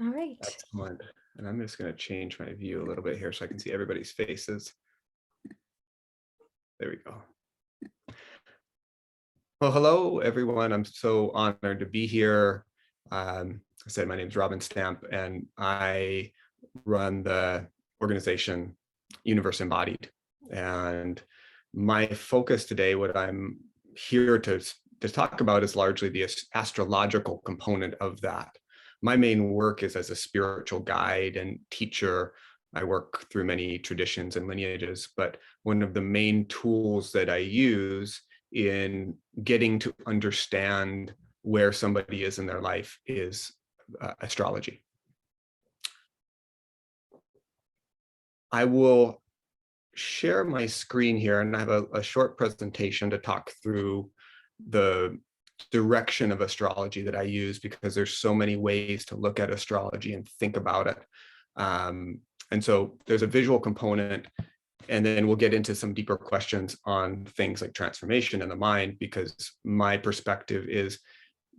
All right. Excellent. And I'm just going to change my view a little bit here so I can see everybody's faces. There we go. Well, hello, everyone. I'm so honored to be here. I said, my name is Robin Stamp, and I run the organization Universe Embodied. And my focus today, what I'm here to talk about, is largely the astrological component of that. My main work is as a spiritual guide and teacher. I work through many traditions and lineages, but one of the main tools that I use in getting to understand where somebody is in their life is astrology. I will share my screen here, and I have a short presentation to talk through the direction of astrology that I use, because there's so many ways to look at astrology and think about it. And so there's a visual component, and then we'll get into some deeper questions on things like transformation in the mind, because my perspective is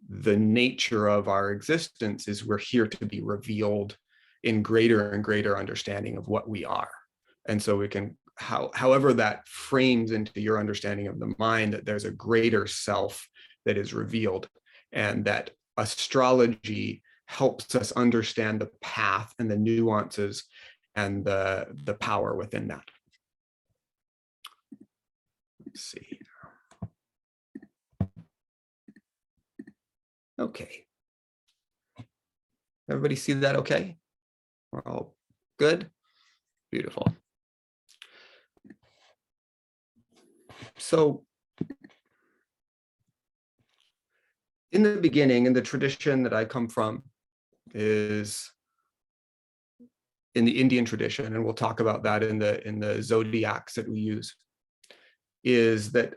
the nature of our existence is we're here to be revealed in greater and greater understanding of what we are. And so we can, however that frames into your understanding of the mind, that there's a greater self that is revealed, and that astrology helps us understand the path and the nuances and the power within that. Let's see. Okay. Everybody see that okay? We're all good? Beautiful. So in the beginning, in the tradition that I come from, is in the Indian tradition, and we'll talk about that in the zodiacs that we use, is that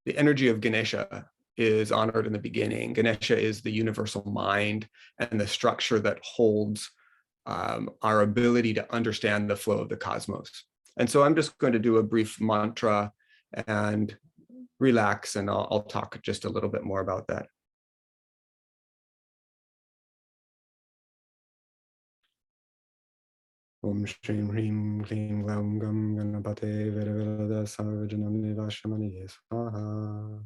the energy of Ganesha is honored in the beginning. Ganesha is the universal mind and the structure that holds our ability to understand the flow of the cosmos. And so I'm just going to do a brief mantra and relax, and I'll talk just a little bit more about that. Om Shrim Hrim Klim Glam Gam Ganapate Vedaveda Sarvajanam Nivashamani Swaha.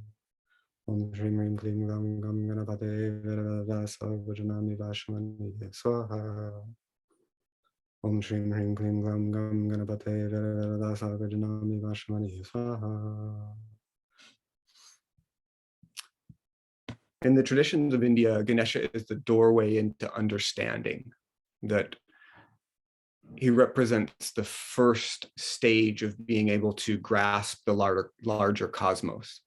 Om Shrim Hrim Klim Glam Gam Ganapate Vedaveda Sarvajanam Nivashamani Swaha. Om Shrim Hrim Klim Glam Gam Ganapate Vedaveda Sarvajanam Nivashamani Swaha. In the traditions of India, Ganesha is the doorway into understanding, that he represents the first stage of being able to grasp the larger cosmos.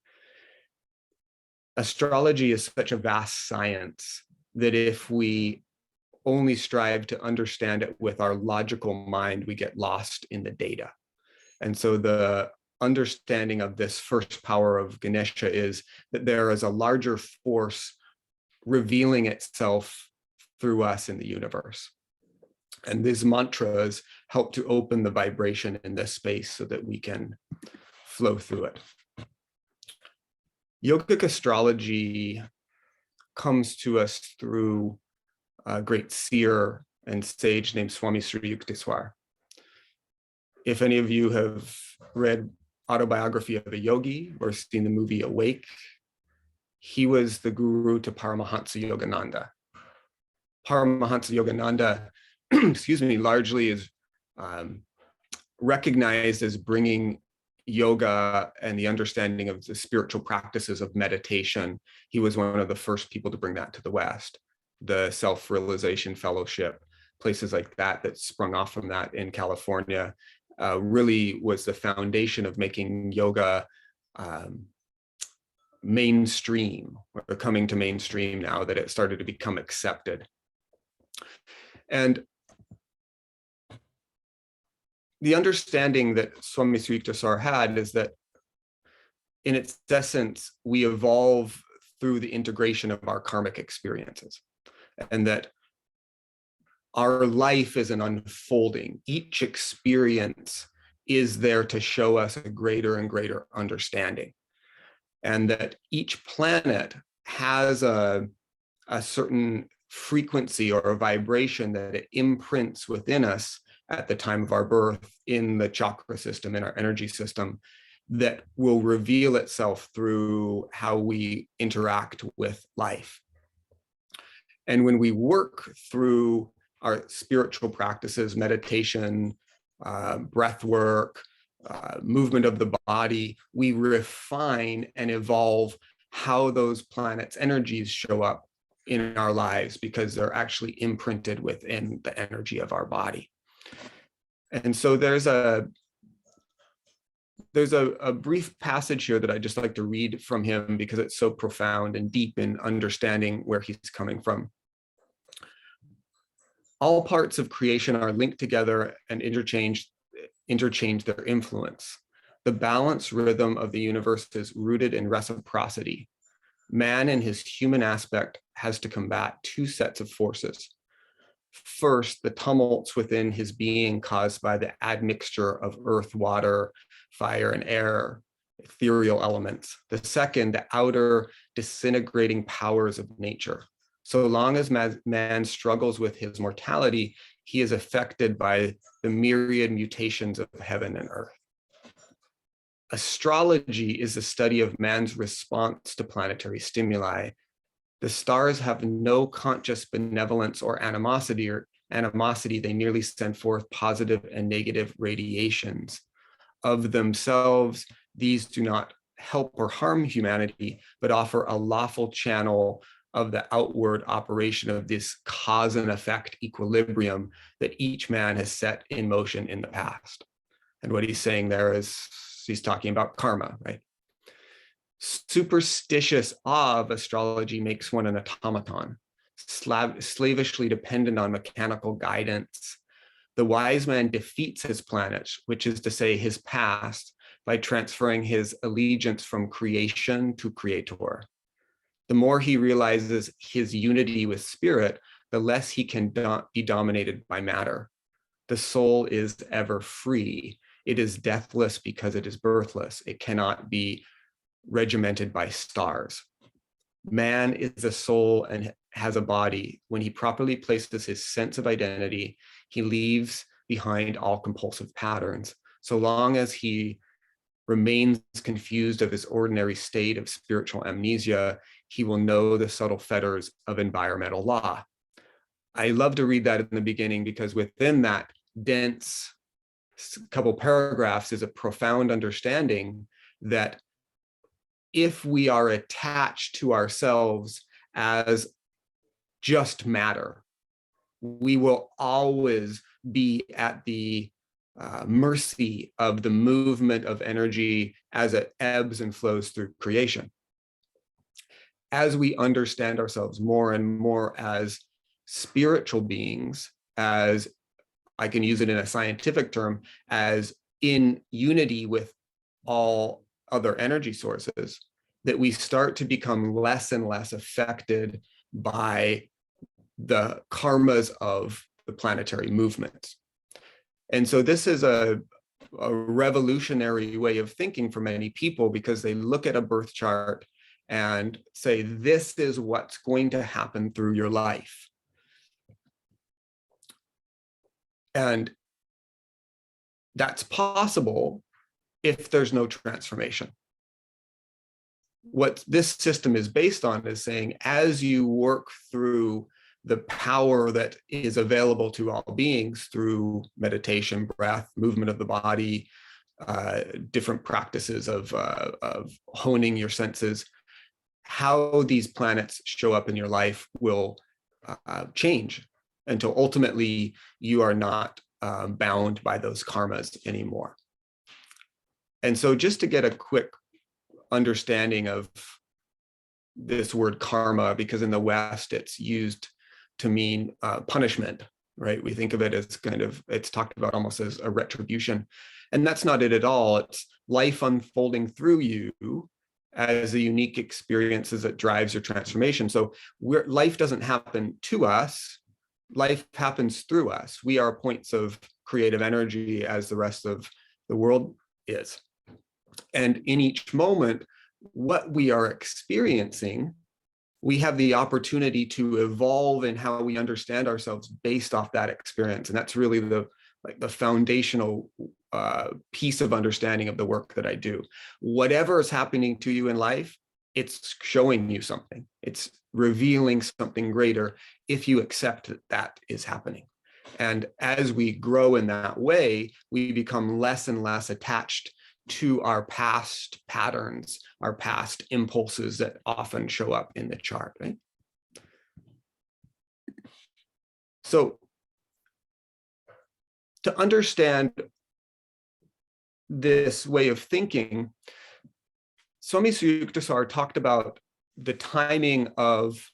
Astrology is such a vast science that if we only strive to understand it with our logical mind, we get lost in the data. And so the understanding of this first power of Ganesha is that there is a larger force revealing itself through us in the universe. And these mantras help to open the vibration in this space so that we can flow through it. Yogic astrology comes to us through a great seer and sage named Swami Sri Yukteswar. If any of you have read Autobiography of a Yogi or seen the movie Awake, he was the guru to Paramahansa Yogananda. Paramahansa Yogananda, excuse me, largely is recognized as bringing yoga and the understanding of the spiritual practices of meditation. He was one of the first people to bring that to the West. The Self-Realization Fellowship, places like that sprung off from that in California, really was the foundation of making yoga mainstream, or coming to mainstream now that it started to become accepted. And the understanding that Swami Sri Yukteswar had is that in its essence, we evolve through the integration of our karmic experiences, and that our life is an unfolding. Each experience is there to show us a greater and greater understanding, and that each planet has a certain frequency or a vibration that it imprints within us at the time of our birth in the chakra system, in our energy system, that will reveal itself through how we interact with life. And when we work through our spiritual practices, meditation, breath work, movement of the body, we refine and evolve how those planets' energies show up in our lives, because they're actually imprinted within the energy of our body. And so there's a brief passage here that I just like to read from him because it's so profound and deep in understanding where he's coming from. All parts of creation are linked together and interchange their influence. The balanced rhythm of the universe is rooted in reciprocity. Man in his human aspect has to combat two sets of forces. First, the tumults within his being caused by the admixture of earth, water, fire, and air, ethereal elements. The second, the outer disintegrating powers of nature. So long as man struggles with his mortality, he is affected by the myriad mutations of heaven and earth. Astrology is the study of man's response to planetary stimuli. The stars have no conscious benevolence or animosity, they merely send forth positive and negative radiations. Of themselves, these do not help or harm humanity, but offer a lawful channel of the outward operation of this cause and effect equilibrium that each man has set in motion in the past. And what he's saying there is, he's talking about karma, right? Superstitious awe of astrology makes one an automaton, slavishly dependent on mechanical guidance. The wise man defeats his planets, which is to say his past, by transferring his allegiance from creation to creator. The more he realizes his unity with spirit, the less he can be dominated by matter. The soul is ever free. It is deathless because it is birthless. It cannot be regimented by stars. Man is a soul and has a body. When he properly places his sense of identity, he leaves behind all compulsive patterns. So long as he remains confused of his ordinary state of spiritual amnesia, he will know the subtle fetters of environmental law. I love to read that in the beginning because within that dense couple paragraphs is a profound understanding that if we are attached to ourselves as just matter, we will always be at the mercy of the movement of energy as it ebbs and flows through creation. As we understand ourselves more and more as spiritual beings, as I can use it in a scientific term, as in unity with all other energy sources, that we start to become less and less affected by the karmas of the planetary movements. And so this is a revolutionary way of thinking for many people, because they look at a birth chart and say, this is what's going to happen through your life. And that's possible if there's no transformation. What this system is based on is saying, as you work through the power that is available to all beings through meditation, breath, movement of the body, different practices of honing your senses, how these planets show up in your life will change until ultimately you are not bound by those karmas anymore. And so just to get a quick understanding of this word karma, because in the West it's used to mean punishment, right? We think of it as it's talked about almost as a retribution. And that's not it at all. It's life unfolding through you as a unique experience that drives your transformation. So life doesn't happen to us, life happens through us. We are points of creative energy as the rest of the world is. And in each moment, what we are experiencing, we have the opportunity to evolve in how we understand ourselves based off that experience. And that's really the foundational piece of understanding of the work that I do. Whatever is happening to you in life, it's showing you something. It's revealing something greater if you accept that that is happening. And as we grow in that way, we become less and less attached to our past patterns, our past impulses that often show up in the chart, right? So to understand this way of thinking, Swami Sri Yukteswar talked about the timing of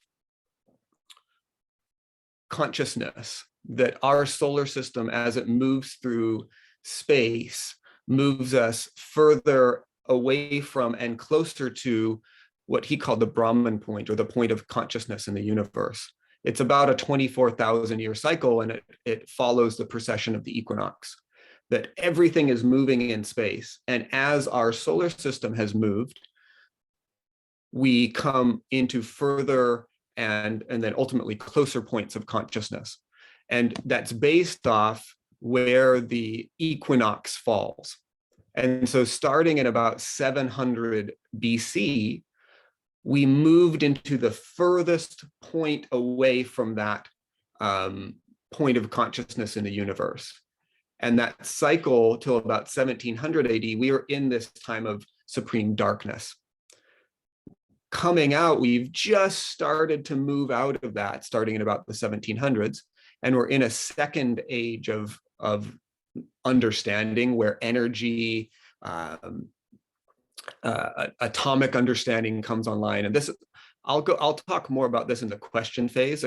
consciousness, that our solar system, as it moves through space, moves us further away from and closer to what he called the Brahman point, or the point of consciousness in the universe. It's about a 24,000-year cycle, and it follows the precession of the equinox, that everything is moving in space. And as our solar system has moved, we come into further and then ultimately closer points of consciousness. And that's based off where the equinox falls. And so starting at about 700 BC, we moved into the furthest point away from that point of consciousness in the universe. And that cycle till about 1700 AD, we were in this time of supreme darkness. Coming out, we've just started to move out of that, starting in about the 1700s. And we're in a second age of understanding, where energy, atomic understanding comes online. And this, I'll talk more about this in the question phase.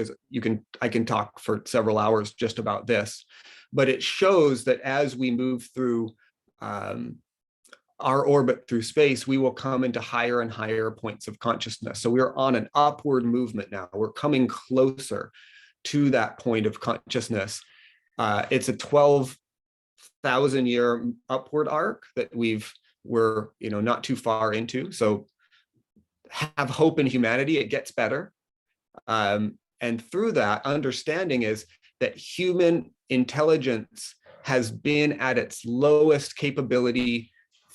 I can talk for several hours just about this, but it shows that as we move through our orbit through space, we will come into higher and higher points of consciousness. So we're on an upward movement now. We're coming closer to that point of consciousness. It's a 12,000-year upward arc that we're not too far into. So have hope in humanity, it gets better. And through that, understanding is that human intelligence has been at its lowest capability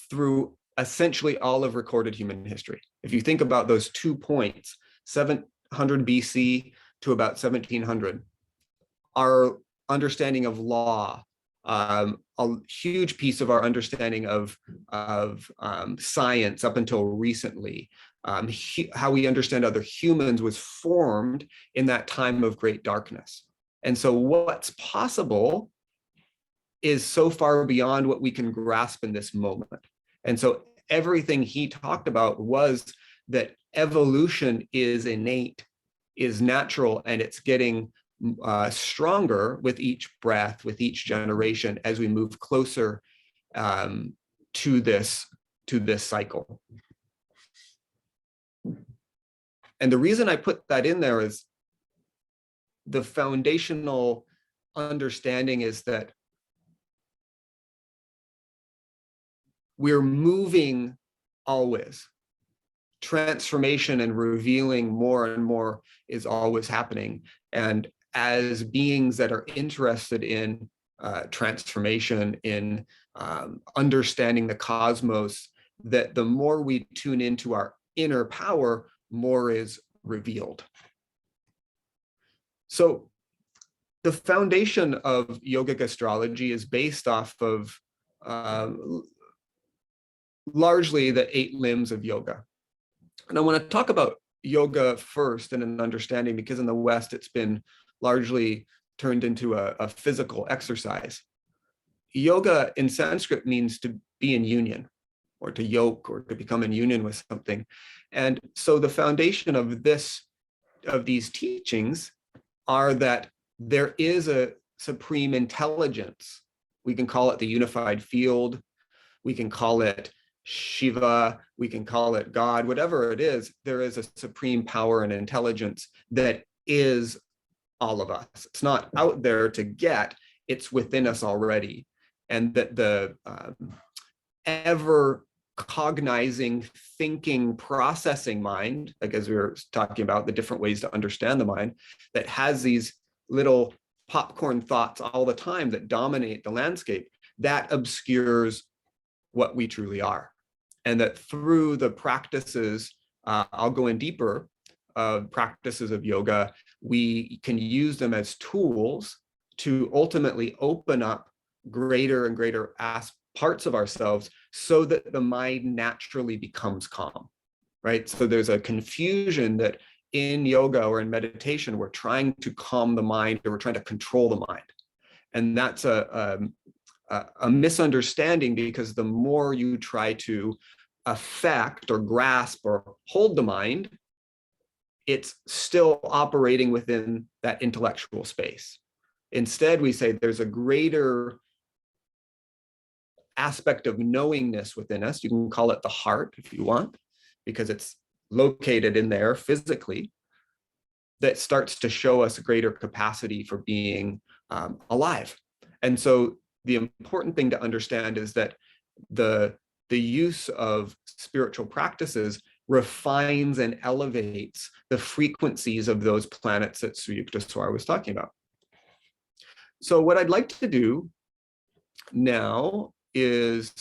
through essentially all of recorded human history. If you think about those 2 points, 700 BC to about 1700, our understanding of law, a huge piece of our understanding of science up until recently, how we understand other humans was formed in that time of great darkness. And so what's possible is so far beyond what we can grasp in this moment. And so everything he talked about was that evolution is innate, is natural, and it's getting stronger with each breath, with each generation, as we move closer to this cycle. And the reason I put that in there is the foundational understanding is that we're moving always. Transformation and revealing more and more is always happening. And as beings that are interested in transformation, in understanding the cosmos, that the more we tune into our inner power, more is revealed. So the foundation of yogic astrology is based off of largely the 8 limbs of yoga. And I want to talk about yoga first in an understanding, because in the West, it's been largely turned into a physical exercise. Yoga in Sanskrit means to be in union, or to yoke, or to become in union with something. And so the foundation of these teachings are that there is a supreme intelligence. We can call it the unified field. We can call it Shiva, we can call it God, whatever it is, there is a supreme power and intelligence that is all of us. It's not out there to get, it's within us already. And that the ever cognizing, thinking, processing mind, like as we were talking about the different ways to understand the mind, that has these little popcorn thoughts all the time that dominate the landscape, that obscures what we truly are. And that through the practices, I'll go in deeper, practices of yoga, we can use them as tools to ultimately open up greater and greater parts of ourselves so that the mind naturally becomes calm, right? So there's a confusion that in yoga or in meditation, we're trying to calm the mind or we're trying to control the mind. And that's a misunderstanding, because the more you try to affect or grasp or hold the mind, it's still operating within that intellectual space. Instead, we say there's a greater aspect of knowingness within us. You can call it the heart if you want, because it's located in there physically, that starts to show us a greater capacity for being alive. And so the important thing to understand is that the use of spiritual practices refines and elevates the frequencies of those planets that Sri Yukteswar was talking about. So what I'd like to do now is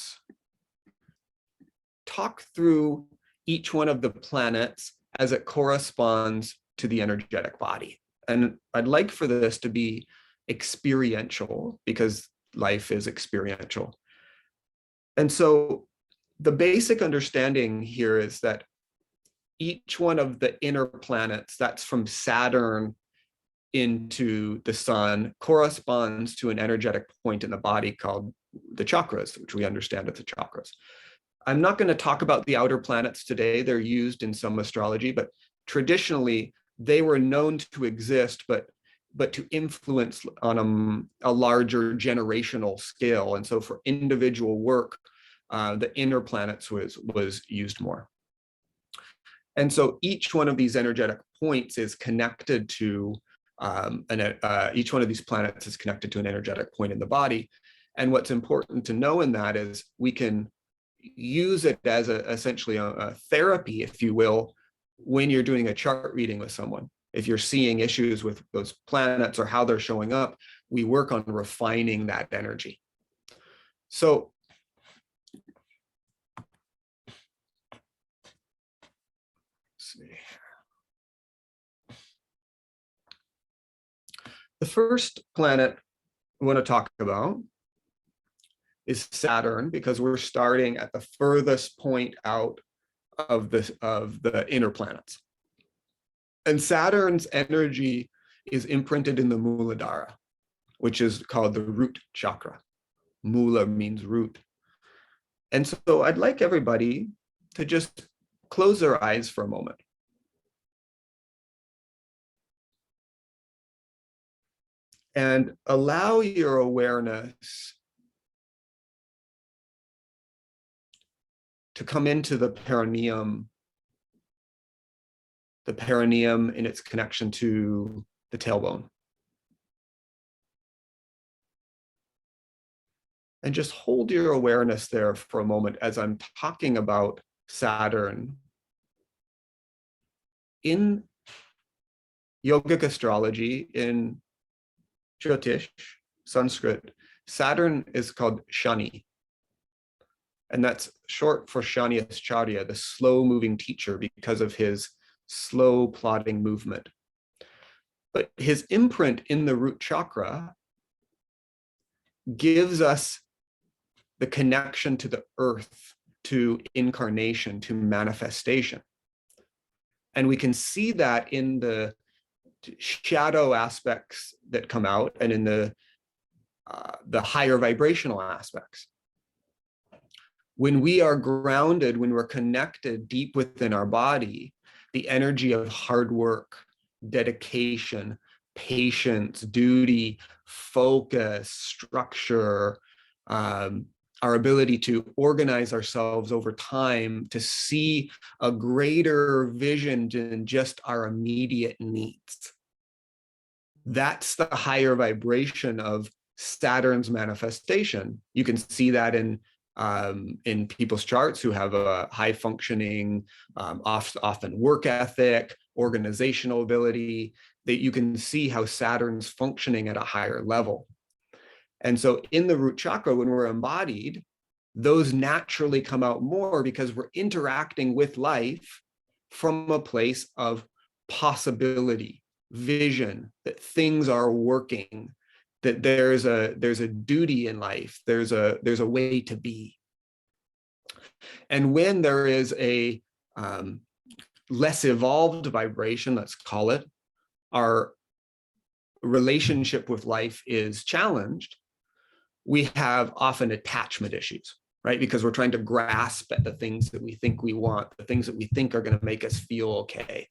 talk through each one of the planets as it corresponds to the energetic body. And I'd like for this to be experiential, because life is experiential. And so the basic understanding here is that each one of the inner planets, that's from Saturn into the sun, corresponds to an energetic point in the body called the chakras, which we understand as the chakras. I'm not going to talk about the outer planets today. They're used in some astrology, but traditionally they were known to exist, but to influence on a larger generational scale. And so for individual work, the inner planets was used more. And so each one of these energetic points is connected to each one of these planets is connected to an energetic point in the body. And what's important to know in that is we can use it as essentially a therapy, if you will, when you're doing a chart reading with someone. If you're seeing issues with those planets or how they're showing up, we work on refining that energy. So let's see. The first planet I want to talk about is Saturn, because we're starting at the furthest point out of the inner planets. And Saturn's energy is imprinted in the Muladhara, which is called the root chakra. Mula means root. And so I'd like everybody to just close their eyes for a moment. And allow your awareness to come into the perineum in its connection to the tailbone. And just hold your awareness there for a moment as I'm talking about Saturn. In Yogic Astrology, in Jyotish, Sanskrit, Saturn is called Shani. And that's short for Shani Ascharya, the slow moving teacher, because of his slow plodding movement. But his imprint in the root chakra gives us the connection to the earth, to incarnation, to manifestation. And we can see that in the shadow aspects that come out and in the higher vibrational aspects. When we are grounded, when we're connected deep within our body, the energy of hard work, dedication, patience, duty, focus, structure, our ability to organize ourselves over time, to see a greater vision than just our immediate needs. That's the higher vibration of Saturn's manifestation. You can see that in in people's charts who have a high functioning, often work ethic, organizational ability, that you can see how Saturn's functioning at a higher level. And so in the root chakra, when we're embodied, those naturally come out more because we're interacting with life from a place of possibility, vision, that things are working, that there's a duty in life, there's a way to be. And when there is a less evolved vibration, let's call it, our relationship with life is challenged, we have often attachment issues, right? Because we're trying to grasp at the things that we think we want, the things that we think are going to make us feel okay.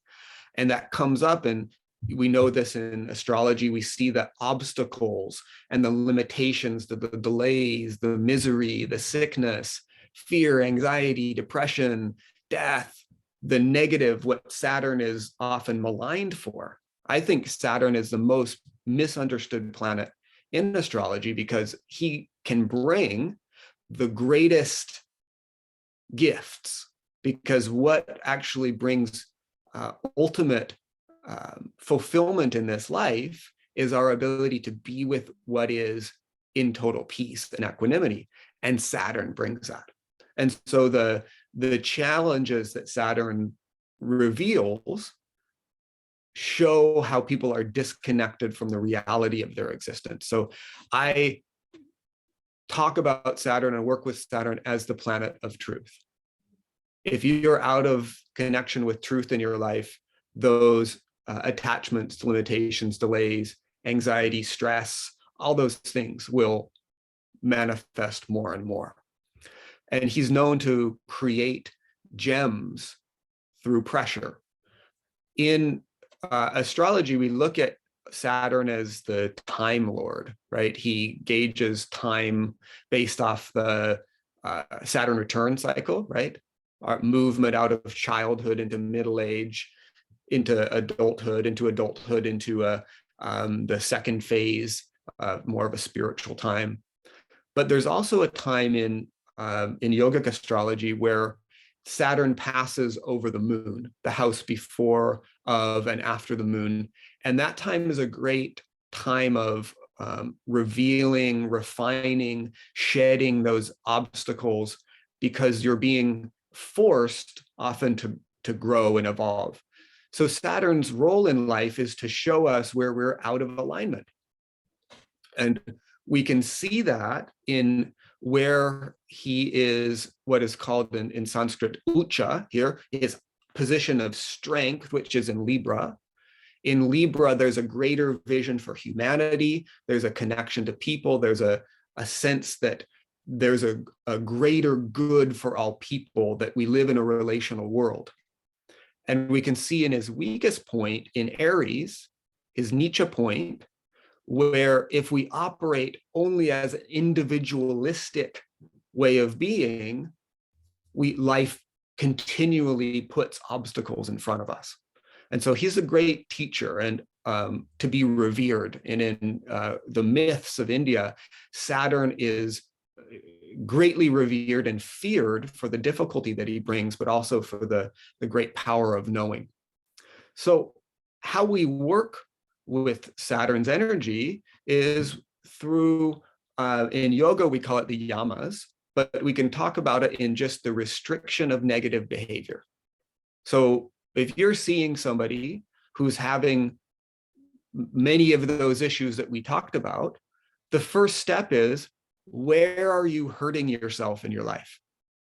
And that comes up, and we know this in astrology, we see the obstacles and the limitations, the delays, the misery, the sickness, fear, anxiety, depression, death, the negative, what Saturn is often maligned for. I think Saturn is the most misunderstood planet in astrology because he can bring the greatest gifts, because what actually brings ultimate fulfillment in this life is our ability to be with what is in total peace and equanimity, and Saturn brings that. And so the challenges that Saturn reveals show how people are disconnected from the reality of their existence. So I talk about Saturn and work with Saturn as the planet of truth. If you're out of connection with truth in your life, those attachments, limitations, delays, anxiety, stress, all those things will manifest more and more. And he's known to create gems through pressure. In astrology, we look at Saturn as the time lord, right? He gauges time based off the Saturn return cycle, right? Our movement out of childhood into middle age, into adulthood, into the second phase, more of a spiritual time. But there's also a time in yogic astrology where Saturn passes over the moon, the house before, of, and after the moon. And that time is a great time of revealing, refining, shedding those obstacles, because you're being forced often to grow and evolve. So Saturn's role in life is to show us where we're out of alignment. And we can see that in where he is, what is called in Sanskrit ucha here, his position of strength, which is in Libra. In Libra, there's a greater vision for humanity. There's a connection to people. There's a sense that there's a greater good for all people, that we live in a relational world. And we can see in his weakest point in Aries, his Nietzsche point, where if we operate only as an individualistic way of being, life continually puts obstacles in front of us. And so he's a great teacher and to be revered. And in the myths of India, Saturn is greatly revered and feared for the difficulty that he brings, but also for the great power of knowing. So how we work with Saturn's energy is through, in yoga, we call it the yamas, but we can talk about it in just the restriction of negative behavior. So if you're seeing somebody who's having many of those issues that we talked about, the first step is, where are you hurting yourself in your life?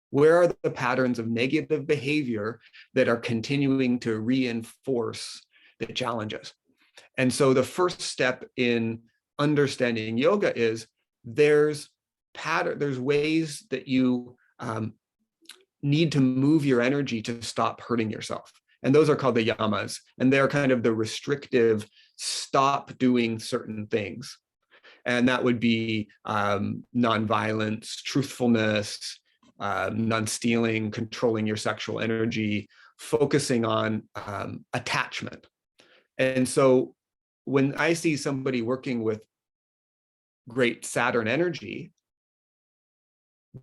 Where are the patterns of negative behavior that are continuing to reinforce the challenges? And so the first step in understanding yoga is there's ways that you need to move your energy to stop hurting yourself. And those are called the yamas. And they're kind of the restrictive, stop doing certain things. And that would be nonviolence, truthfulness, non-stealing, controlling your sexual energy, focusing on attachment. And so when I see somebody working with great Saturn energy,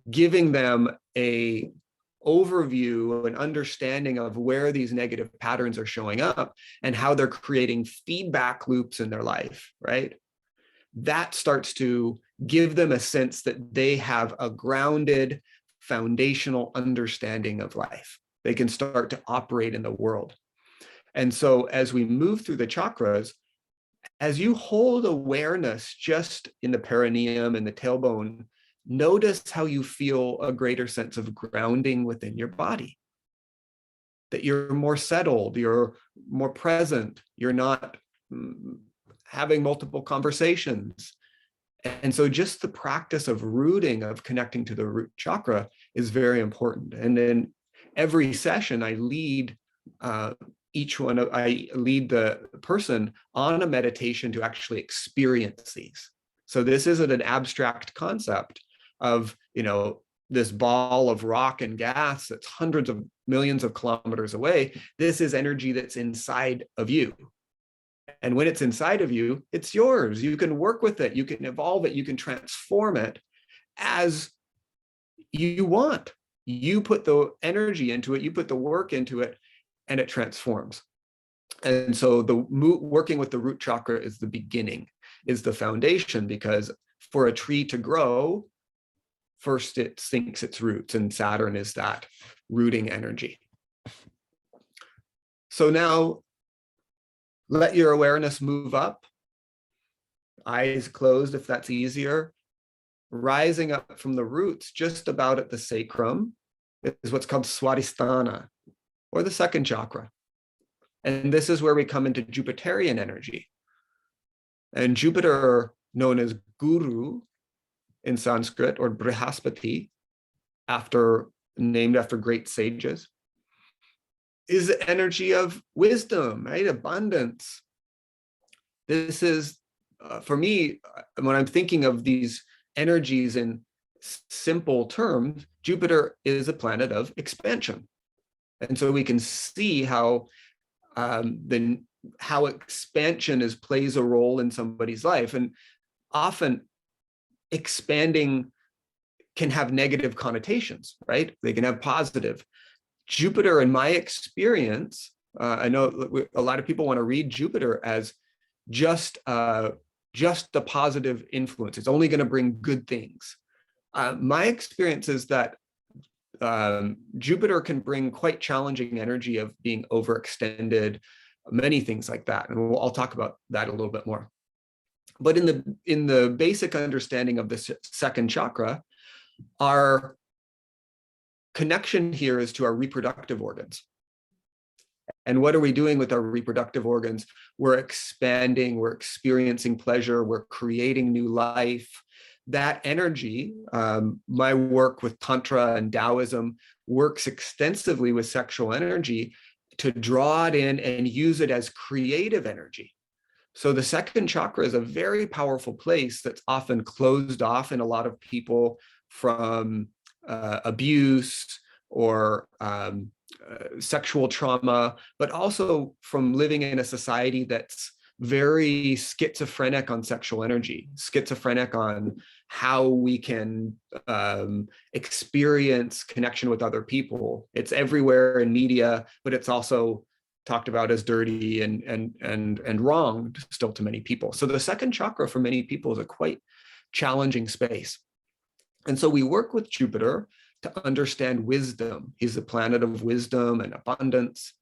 giving them a overview, an understanding of where these negative patterns are showing up and how they're creating feedback loops in their life, right? That starts to give them a sense that they have a grounded, foundational understanding of life. They can start to operate in the world. And so as we move through the chakras, as you hold awareness just in the perineum and the tailbone, notice how you feel a greater sense of grounding within your body. That you're more settled, you're more present, you're not having multiple conversations. And so just the practice of rooting, of connecting to the root chakra is very important. And then every session I lead I lead the person on a meditation to actually experience these. So this isn't an abstract concept of, this ball of rock and gas that's hundreds of millions of kilometers away. This is energy that's inside of you. And when it's inside of you, it's yours. You can work with it. You can evolve it. You can transform it as you want. You put the energy into it. You put the work into it, and it transforms. And so working with the root chakra is the beginning, is the foundation, because for a tree to grow, first it sinks its roots, and Saturn is that rooting energy. So now let your awareness move up, eyes closed if that's easier, rising up from the roots just about at the sacrum is what's called Swadhisthana, or the second chakra. And this is where we come into Jupiterian energy. And Jupiter, known as Guru in Sanskrit, or Brihaspati, named after great sages, is the energy of wisdom, right? Abundance. This is, for me, when I'm thinking of these energies in simple terms, Jupiter is a planet of expansion. And so we can see how expansion plays a role in somebody's life. And often expanding can have negative connotations, right? They can have positive. Jupiter, in my experience, I know a lot of people want to read Jupiter as just a positive influence. It's only going to bring good things. My experience is that Jupiter can bring quite challenging energy of being overextended, many things like that. And I'll talk about that a little bit more. But in the basic understanding of the second chakra, our connection here is to our reproductive organs. And what are we doing with our reproductive organs? We're expanding, we're experiencing pleasure, we're creating new life. That energy, my work with Tantra and Taoism works extensively with sexual energy to draw it in and use it as creative energy. So the second chakra is a very powerful place that's often closed off in a lot of people from abuse or sexual trauma, but also from living in a society that's very schizophrenic on sexual energy, schizophrenic on how we can experience connection with other people. It's everywhere in media, but it's also talked about as dirty and wrong still to many people. So the second chakra for many people is a quite challenging space. And so we work with Jupiter to understand wisdom. He's the planet of wisdom and abundance,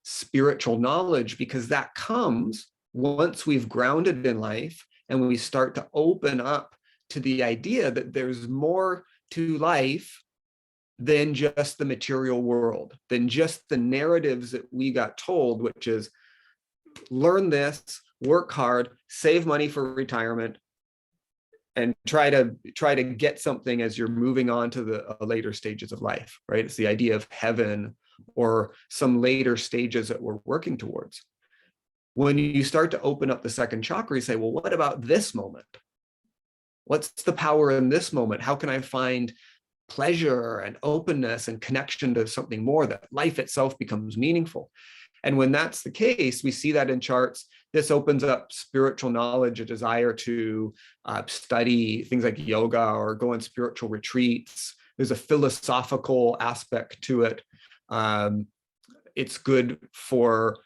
spiritual knowledge, because that comes once we've grounded in life and we start to open up to the idea that there's more to life than just the material world, than just the narratives that we got told, which is learn this, work hard, save money for retirement, and try to get something as you're moving on to the later stages of life, right? It's the idea of heaven or some later stages that we're working towards. When you start to open up the second chakra, you say, well, what about this moment? What's the power in this moment? How can I find pleasure and openness and connection to something more, that life itself becomes meaningful? And when that's the case, we see that in charts this opens up spiritual knowledge, a desire to study things like yoga or go on spiritual retreats. There's a philosophical aspect to it. It's good for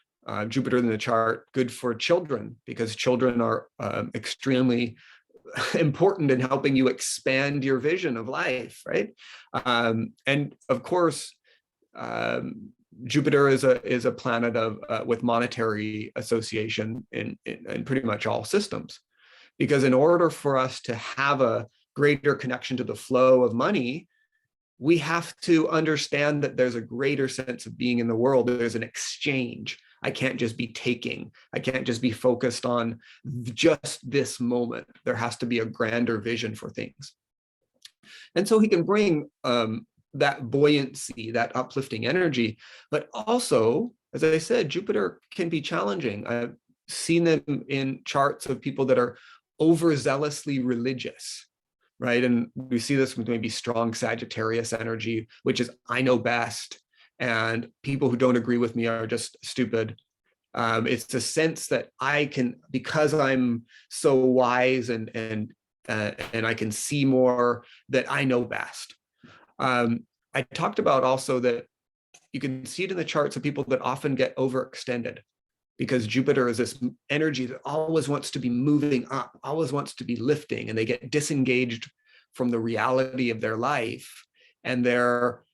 Jupiter in the chart, good for children, because children are extremely important in helping you expand your vision of life, right? And of course, Jupiter is a planet of with monetary association in pretty much all systems, because in order for us to have a greater connection to the flow of money, we have to understand that there's a greater sense of being in the world. There's an exchange. I can't just be taking. I can't just be focused on just this moment. There has to be a grander vision for things. And so he can bring that buoyancy, that uplifting energy, but also, as I said, Jupiter can be challenging. I've seen them in charts of people that are overzealously religious, right? And we see this with maybe strong Sagittarius energy, which is I know best, and people who don't agree with me are just stupid. It's the sense that I can, because I'm so wise and I can see more, that I know best. I talked about also that you can see it in the charts of people that often get overextended, because Jupiter is this energy that always wants to be moving up, always wants to be lifting, and they get disengaged from the reality of their life, and they're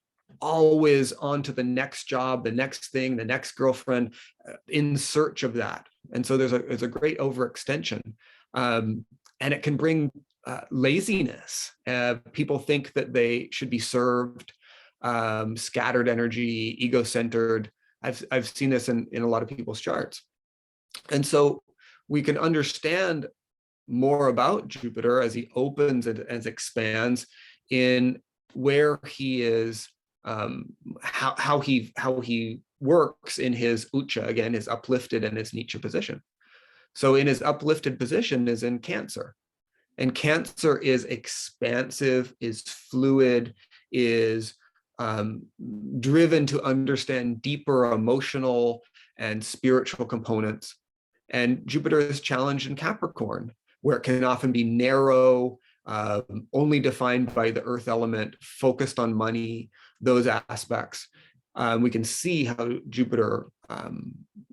always on to the next job, the next thing, the next girlfriend, in search of that. And so there's a great overextension, and it can bring laziness. People think that they should be served, scattered energy, ego-centered. I've seen this in a lot of people's charts. And so we can understand more about Jupiter as he opens and as expands in where he is, how he works in his Ucha, again, his uplifted and his Nietzsche position. So in his uplifted position is in Cancer. And Cancer is expansive, is fluid, is driven to understand deeper emotional and spiritual components. And Jupiter is challenged in Capricorn, where it can often be narrow, only defined by the earth element, focused on money, those aspects. We can see how Jupiter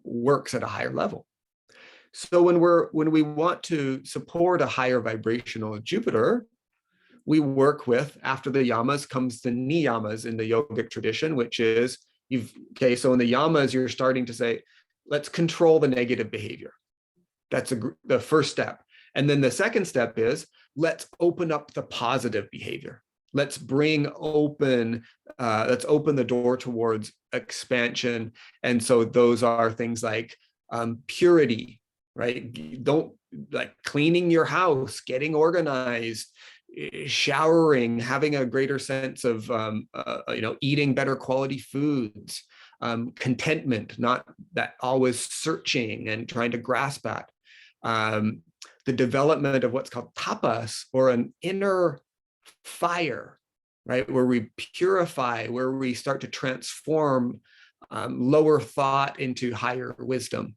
works at a higher level. So when we want to support a higher vibrational Jupiter, we work with, after the yamas comes the niyamas in the yogic tradition, which is, so in the yamas, you're starting to say, let's control the negative behavior. That's the first step. And then the second step is, let's open up the positive behavior. Let's open the door towards expansion. And so those are things like purity, right? Don't, like, cleaning your house, getting organized, showering, having a greater sense of eating better quality foods, contentment, not that always searching and trying to grasp at. The development of what's called tapas, or an inner fire, right? Where we purify, where we start to transform lower thought into higher wisdom.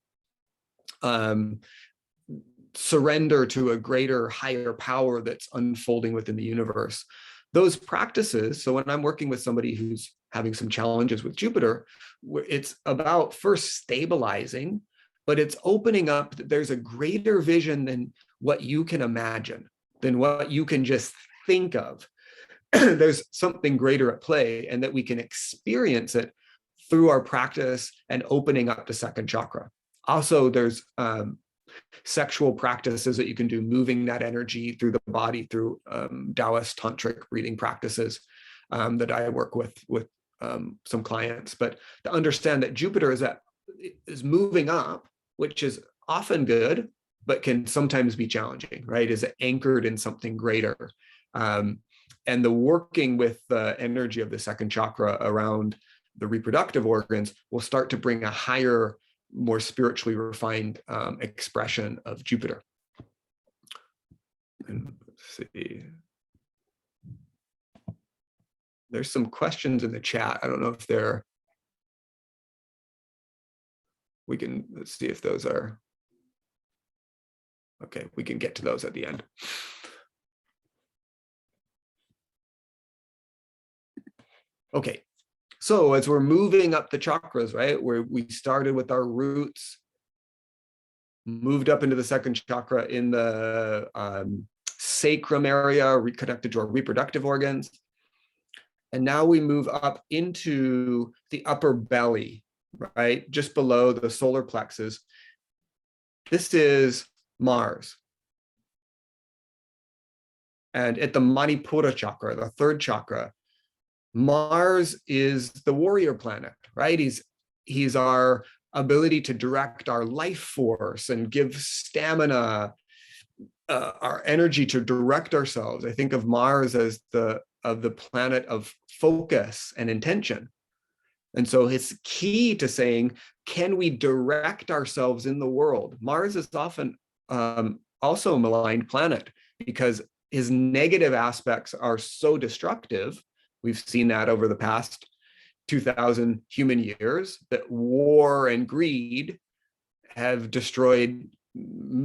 Surrender to a greater, higher power that's unfolding within the universe. Those practices, so when I'm working with somebody who's having some challenges with Jupiter, it's about first stabilizing, but it's opening up that there's a greater vision than what you can imagine, than what you can just think of. There's something greater at play, and that we can experience it through our practice and opening up the second chakra. Also, there's sexual practices that you can do, moving that energy through the body through Taoist tantric breathing practices that I work with some clients. But to understand that Jupiter is moving up, which is often good, but can sometimes be challenging, right? Is anchored in something greater. And the working with the energy of the second chakra around the reproductive organs will start to bring a higher, more spiritually refined expression of Jupiter. And let's see. There's some questions in the chat. I don't know if let's see if those are. Okay, we can get to those at the end. Okay, so as we're moving up the chakras, right, where we started with our roots, moved up into the second chakra in the sacrum area, reconnected to our reproductive organs. And now we move up into the upper belly, right, just below the solar plexus. This is Mars. And at the Manipura chakra, the third chakra, Mars is the warrior planet, right? He's our ability to direct our life force and give stamina, our energy to direct ourselves. I think of Mars as the planet of focus and intention. And so it's key to saying, can we direct ourselves in the world? Mars is often also a maligned planet because his negative aspects are so destructive. We've seen that over the past 2,000 human years, that war and greed have destroyed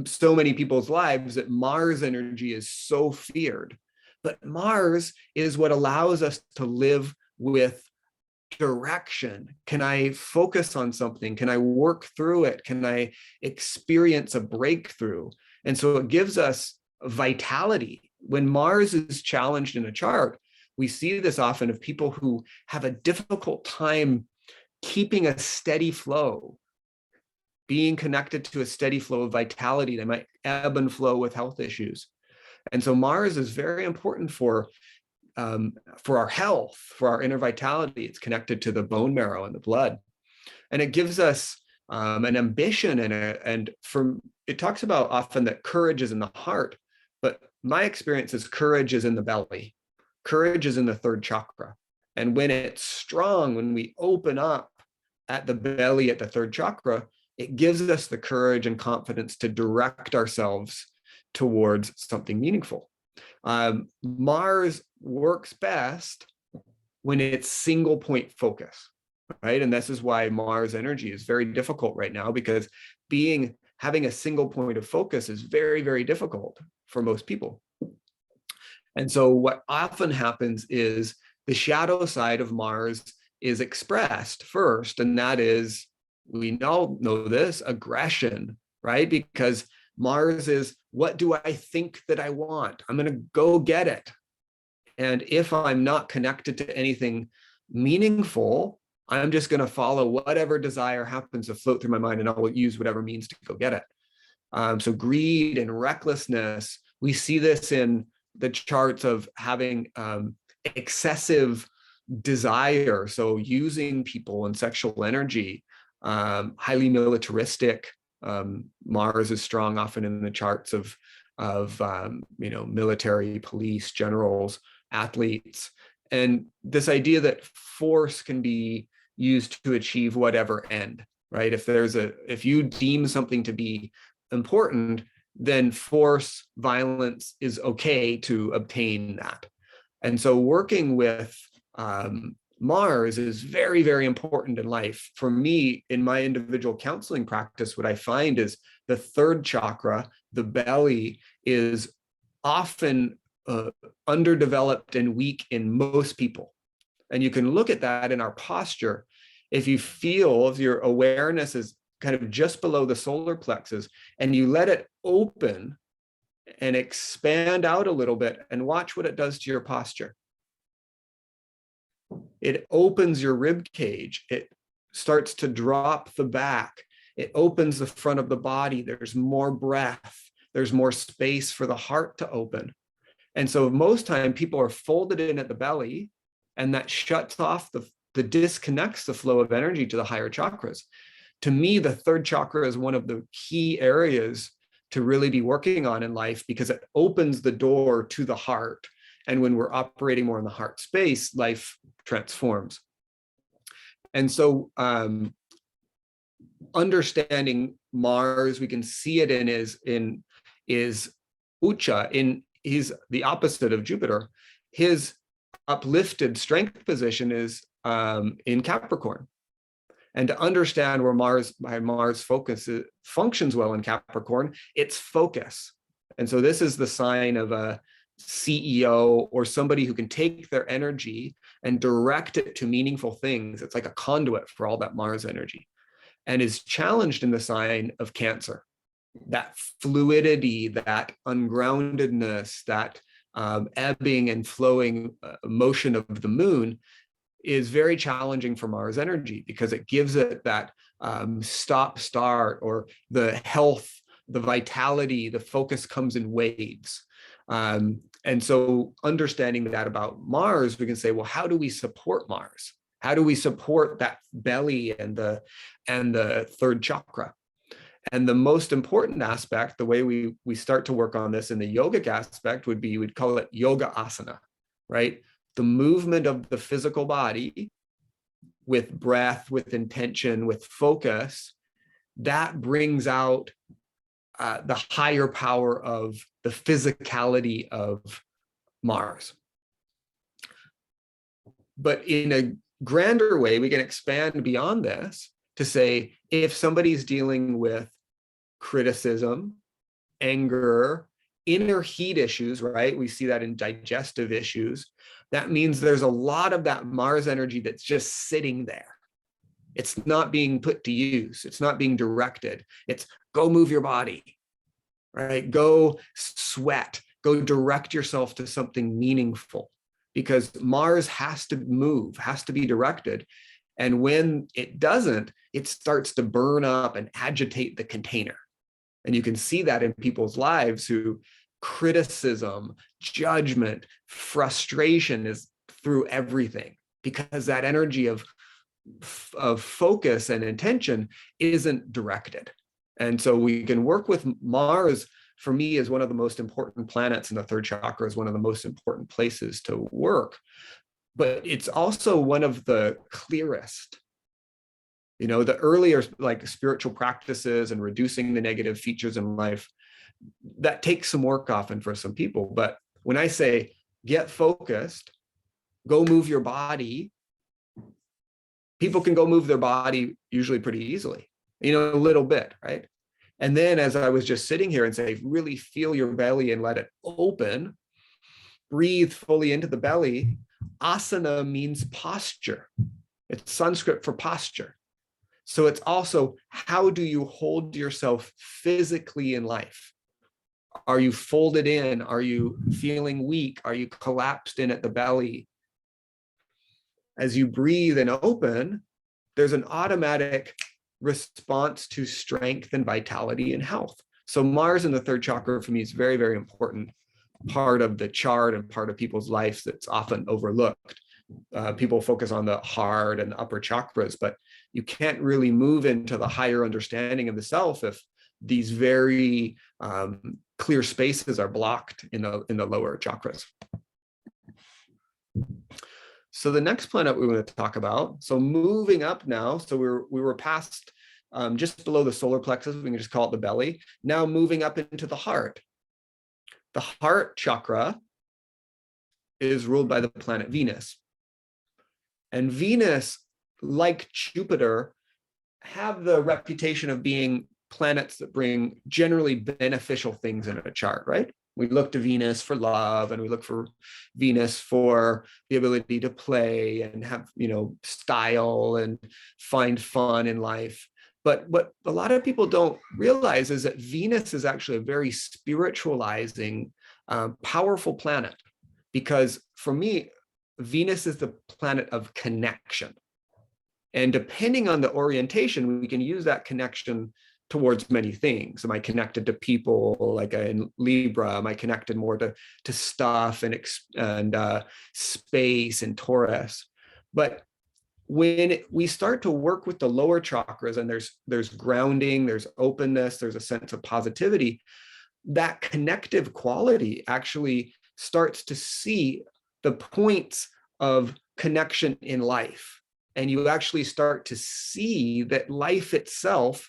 so many people's lives that Mars energy is so feared. But Mars is what allows us to live with direction. Can I focus on something? Can I work through it? Can I experience a breakthrough? And so it gives us vitality. When Mars is challenged in a chart, we see this often of people who have a difficult time keeping a steady flow, being connected to a steady flow of vitality. They might ebb and flow with health issues. And so Mars is very important for our health, for our inner vitality. It's connected to the bone marrow and the blood. And it gives us an ambition, and it talks about often that courage is in the heart, but my experience is courage is in the belly. Courage is in the third chakra. And when it's strong, when we open up at the belly, at the third chakra, it gives us the courage and confidence to direct ourselves towards something meaningful. Mars works best when it's single point focus, right? And this is why Mars energy is very difficult right now, because having a single point of focus is very, very difficult for most people. And so what often happens is the shadow side of Mars is expressed first, and that is, we all know this, aggression, right? Because Mars is, what do I think that I want? I'm going to go get it. And if I'm not connected to anything meaningful, I'm just going to follow whatever desire happens to float through my mind, and I'll use whatever means to go get it. So greed and recklessness, we see this in the charts of having excessive desire. So using people and sexual energy, highly militaristic. Mars is strong often in the charts of military, police, generals, athletes. And this idea that force can be used to achieve whatever end, right? If you deem something to be important, then force, violence is okay to obtain that. And so working with Mars is very, very important in life. For me, in my individual counseling practice, what I find is the third chakra, the belly, is often underdeveloped and weak in most people. And you can look at that in our posture. If your awareness is kind of just below the solar plexus, and you let it open and expand out a little bit, and watch what it does to your posture. It opens your rib cage. It starts to drop the back. It opens the front of the body. There's more breath. There's more space for the heart to open. And so most time people are folded in at the belly, and that shuts off the disconnects the flow of energy to the higher chakras. To me, the third chakra is one of the key areas to really be working on in life, because it opens the door to the heart. And when we're operating more in the heart space, life transforms. And so understanding Mars, we can see it in is Ucha, he's the opposite of Jupiter. His uplifted strength position is in Capricorn. And to understand where Mars functions well in Capricorn, it's focus. And so this is the sign of a CEO or somebody who can take their energy and direct it to meaningful things. It's like a conduit for all that Mars energy, and is challenged in the sign of Cancer. That fluidity, that ungroundedness, that ebbing and flowing motion of the moon is very challenging for Mars energy, because it gives it that stop start, or the health, the vitality, the focus comes in waves. And so understanding that about Mars, we can say, well, how do we support Mars? How do we support that belly and the third chakra? And the most important aspect, the way we start to work on this in the yogic aspect, would be, we'd call it yoga asana, right? The movement of the physical body with breath, with intention, with focus, that brings out the higher power of the physicality of Mars. But in a grander way, we can expand beyond this to say, if somebody's dealing with criticism, anger, inner heat issues, right? We see that in digestive issues. That means there's a lot of that Mars energy that's just sitting there. It's not being put to use. It's not being directed. It's go move your body, right? Go sweat, go direct yourself to something meaningful, because Mars has to move, has to be directed. And when it doesn't, it starts to burn up and agitate the container. And you can see that in people's lives who criticism, judgment, frustration is through everything, because that energy of focus and intention isn't directed. And so we can work with Mars, for me, is one of the most important planets, and the third chakra is one of the most important places to work. But it's also one of the clearest. You know, the earlier like spiritual practices and reducing the negative features in life, that takes some work often for some people. But when I say get focused, go move your body, people can go move their body usually pretty easily, you know, a little bit, right? And then as I was just sitting here and say, really feel your belly and let it open, breathe fully into the belly. Asana means posture. It's Sanskrit for posture. So it's also, how do you hold yourself physically in life? Are you folded in? Are you feeling weak? Are you collapsed in at the belly? As you breathe and open, there's an automatic response to strength and vitality and health. So Mars in the third chakra for me is very, very important part of the chart and part of people's lives that's often overlooked. People focus on the heart and the upper chakras, but you can't really move into the higher understanding of the self if these very clear spaces are blocked in the lower chakras. So the next planet we want to talk about, so moving up now, so we were past just below the solar plexus, we can just call it the belly. Now moving up into the heart. The heart chakra is ruled by the planet Venus. And Venus, like Jupiter, have the reputation of being planets that bring generally beneficial things in a chart, right? We look to Venus for love, and we look for Venus for the ability to play and have, you know, style and find fun in life. But what a lot of people don't realize is that Venus is actually a very spiritualizing, powerful planet, because for me, Venus is the planet of connection. And depending on the orientation, we can use that connection towards many things. Am I connected to people, like in Libra? Am I connected more to stuff and space in Taurus? But when we start to work with the lower chakras, and there's grounding, there's openness, there's a sense of positivity, that connective quality actually starts to see the points of connection in life. And you actually start to see that life itself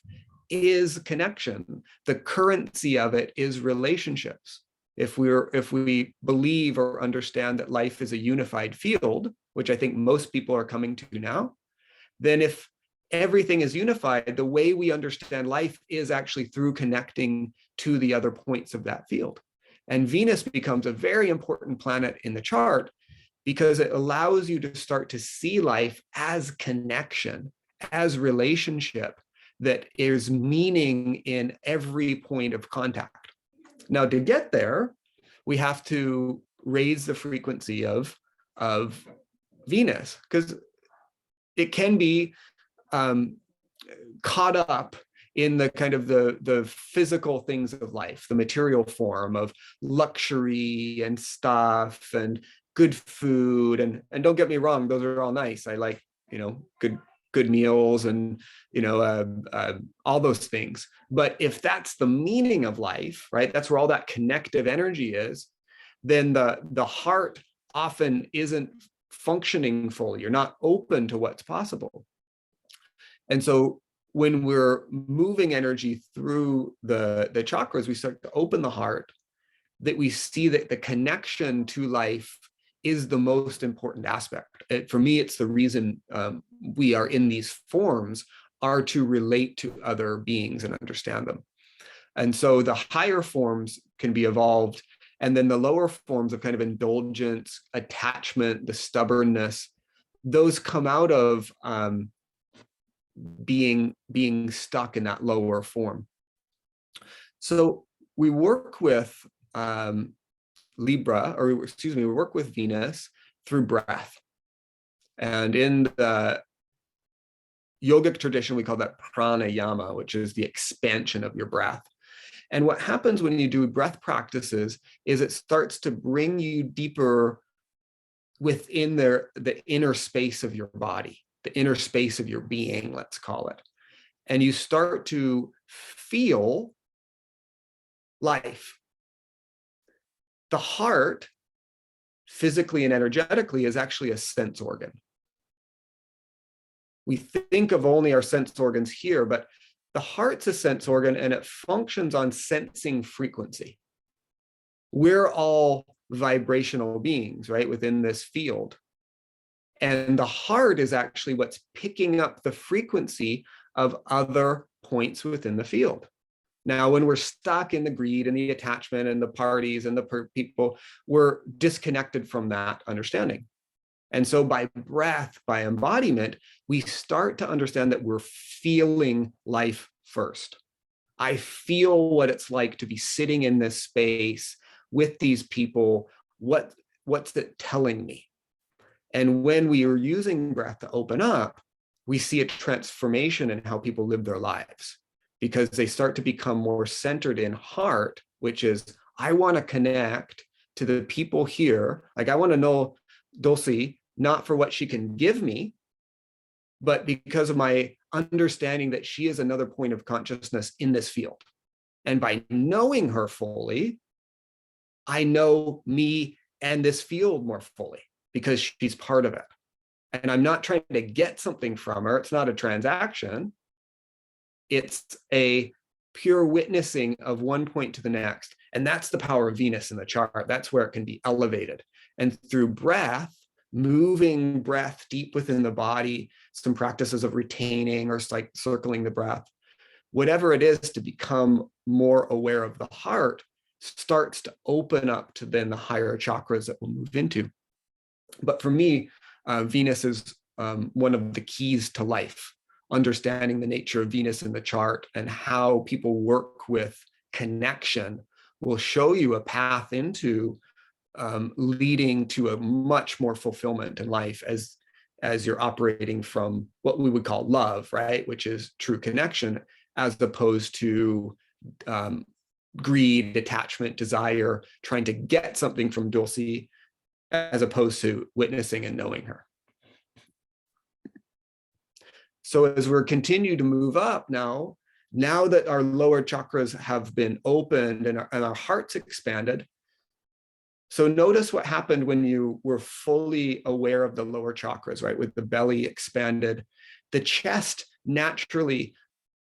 is connection. The currency of it is relationships. If we believe or understand that life is a unified field, which I think most people are coming to now, then if everything is unified, the way we understand life is actually through connecting to the other points of that field. And Venus becomes a very important planet in the chart because it allows you to start to see life as connection, as relationship, that is meaning in every point of contact. Now, to get there, we have to raise the frequency of Venus, because it can be caught up in the kind of the physical things of life, the material form of luxury and stuff and good food. And don't get me wrong, those are all nice. I like, good meals and, all those things. But if that's the meaning of life, right, that's where all that connective energy is, then the heart often isn't functioning fully. You're not open to what's possible. And so when we're moving energy through the chakras, we start to open the heart, that we see that the connection to life is the most important aspect. For me, it's the reason we are in these forms, are to relate to other beings and understand them. And so the higher forms can be evolved, and then the lower forms of kind of indulgence, attachment, the stubbornness, those come out of being stuck in that lower form. So we work with Libra, or excuse me, we work with Venus through breath. And in the yogic tradition, we call that pranayama, which is the expansion of your breath. And what happens when you do breath practices is it starts to bring you deeper within the inner space of your body, the inner space of your being, let's call it. And you start to feel life. The heart, physically and energetically, is actually a sense organ. We think of only our sense organs here, but the heart's a sense organ, and it functions on sensing frequency. We're all vibrational beings, right, within this field. And the heart is actually what's picking up the frequency of other points within the field. Now, when we're stuck in the greed and the attachment and the parties and the people, we're disconnected from that understanding. And so by breath, by embodiment, we start to understand that we're feeling life first. I feel what it's like to be sitting in this space with these people. What's it telling me? And when we are using breath to open up, we see a transformation in how people live their lives, because they start to become more centered in heart, which is, I want to connect to the people here. Like, I want to know Dulcie, not for what she can give me, but because of my understanding that she is another point of consciousness in this field. And by knowing her fully, I know me and this field more fully because she's part of it. And I'm not trying to get something from her. It's not a transaction. It's a pure witnessing of one point to the next. And that's the power of Venus in the chart. That's where it can be elevated. And through breath, moving breath deep within the body, some practices of retaining or like circling the breath, whatever it is to become more aware of the heart, starts to open up to then the higher chakras that we'll move into. But for me, Venus is one of the keys to life. Understanding the nature of Venus in the chart and how people work with connection will show you a path into leading to a much more fulfillment in life as you're operating from what we would call love, right? Which is true connection, as opposed to greed, attachment, desire, trying to get something from Dulcie, as opposed to witnessing and knowing her. So as we're continuing to move up now that our lower chakras have been opened and our heart's expanded. So notice what happened when you were fully aware of the lower chakras, right? With the belly expanded, the chest naturally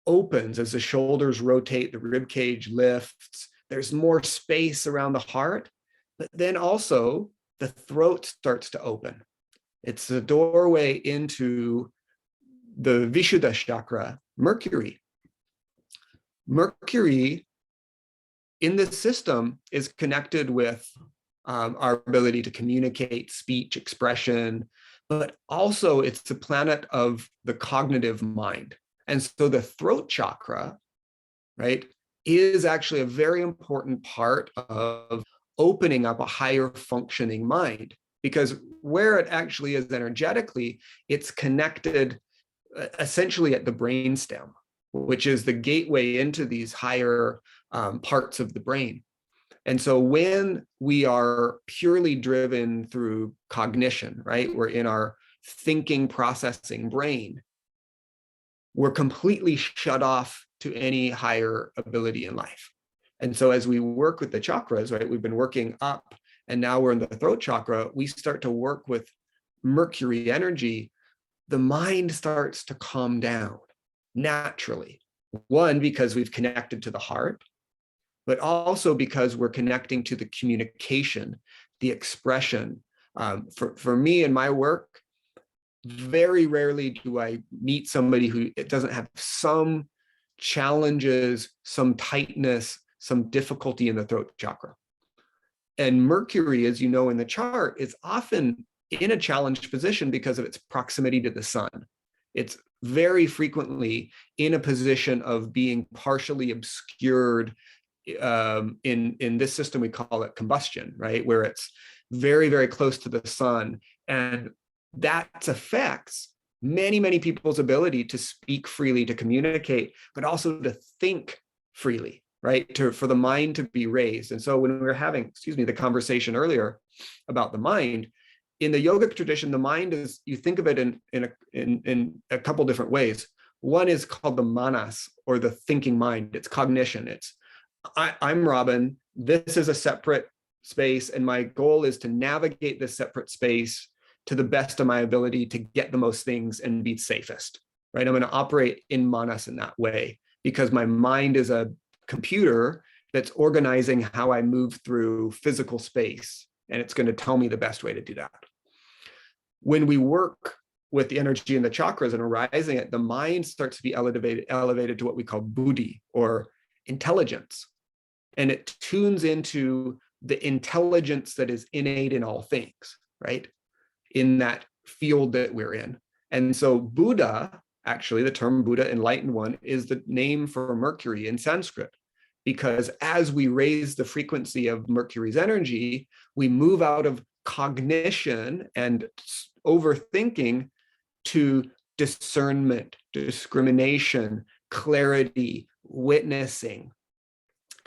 opens as the shoulders rotate, the rib cage lifts, there's more space around the heart, but then also the throat starts to open. It's the doorway into the Vishuddha chakra, Mercury. Mercury in this system is connected with our ability to communicate, speech, expression, but also it's the planet of the cognitive mind. And so the throat chakra, right, is actually a very important part of opening up a higher functioning mind, because where it actually is energetically, it's connected essentially at the brainstem, which is the gateway into these higher parts of the brain. And so when we are purely driven through cognition, right, we're in our thinking, processing brain, we're completely shut off to any higher ability in life. And so as we work with the chakras, right, we've been working up and now we're in the throat chakra, we start to work with Mercury energy, the mind starts to calm down naturally. One, because we've connected to the heart, but also because we're connecting to the communication, the expression. For me in my work, very rarely do I meet somebody who doesn't have some challenges, some tightness, some difficulty in the throat chakra. And Mercury, as you know in the chart, is often in a challenged position because of its proximity to the sun. It's very frequently in a position of being partially obscured. In this system, we call it combustion, right? Where it's very, very close to the sun. And that affects many, many people's ability to speak freely, to communicate, but also to think freely, right? For the mind to be raised. And so when we were having, the conversation earlier about the mind, in the yogic tradition, the mind is, you think of it in a couple different ways. One is called the manas, or the thinking mind. It's cognition. It's, I'm Robin, this is a separate space, and my goal is to navigate this separate space to the best of my ability to get the most things and be safest, right? I'm going to operate in manas in that way because my mind is a computer that's organizing how I move through physical space, and it's going to tell me the best way to do that. When we work with the energy in the chakras and arising it, the mind starts to be elevated to what we call buddhi, or intelligence. And it tunes into the intelligence that is innate in all things, right? In that field that we're in. And so Buddha, actually the term Buddha, enlightened one, is the name for Mercury in Sanskrit, because as we raise the frequency of Mercury's energy, we move out of cognition and overthinking to discernment, discrimination, clarity, witnessing.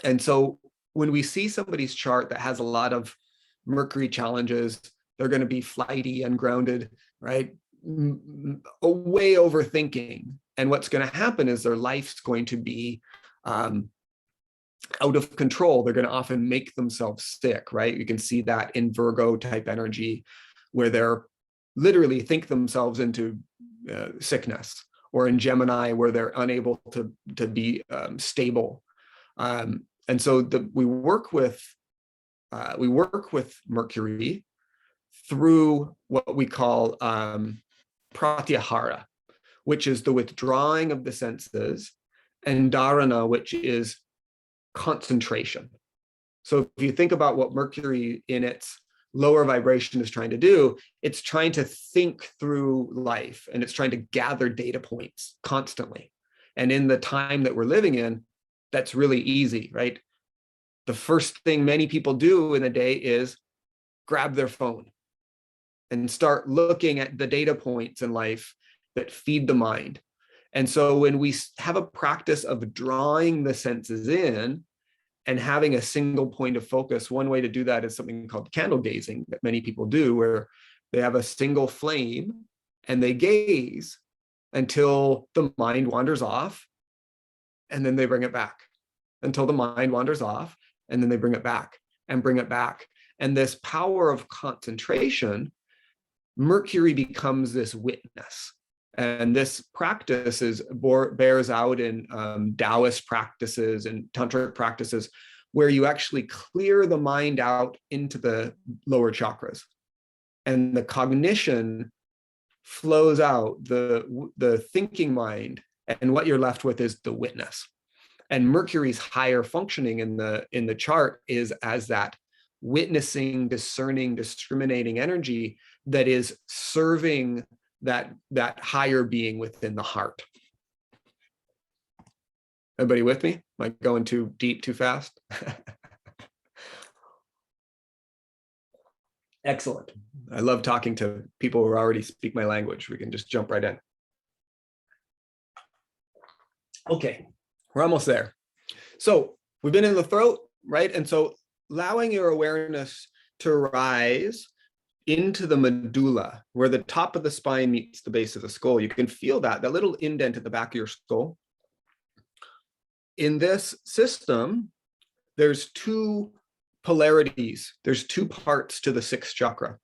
And so when we see somebody's chart that has a lot of Mercury challenges, they're going to be flighty, ungrounded, right? Way overthinking. And what's going to happen is their life's going to be out of control. They're going to often make themselves sick, right? You can see that in Virgo type energy, where they're literally think themselves into sickness, or in Gemini, where they're unable to be stable. And so we work with Mercury through what we call pratyahara, which is the withdrawing of the senses, and dharana, which is concentration. So if you think about what Mercury in its lower vibration is trying to do, it's trying to think through life, and it's trying to gather data points constantly. And in the time that we're living in, that's really easy, right? The first thing many people do in a day is grab their phone and start looking at the data points in life that feed the mind. And so when we have a practice of drawing the senses in and having a single point of focus, one way to do that is something called candle gazing that many people do, where they have a single flame and they gaze until the mind wanders off, and then they bring it back, until the mind wanders off, and then they bring it back and bring it back. And this power of concentration, Mercury becomes this witness. And this practice bears out in Taoist practices and tantric practices, where you actually clear the mind out into the lower chakras. And the cognition flows out, the thinking mind, and what you're left with is the witness. And Mercury's higher functioning in the chart is as that witnessing, discerning, discriminating energy that is serving that higher being within the heart. Everybody with me? Am I going too deep, too fast? Excellent. I love talking to people who already speak my language. We can just jump right in. Okay, we're almost there. So we've been in the throat, right? And so allowing your awareness to rise into the medulla, where the top of the spine meets the base of the skull. You can feel that little indent at the back of your skull. In this system, there's two polarities. There's two parts to the sixth chakra.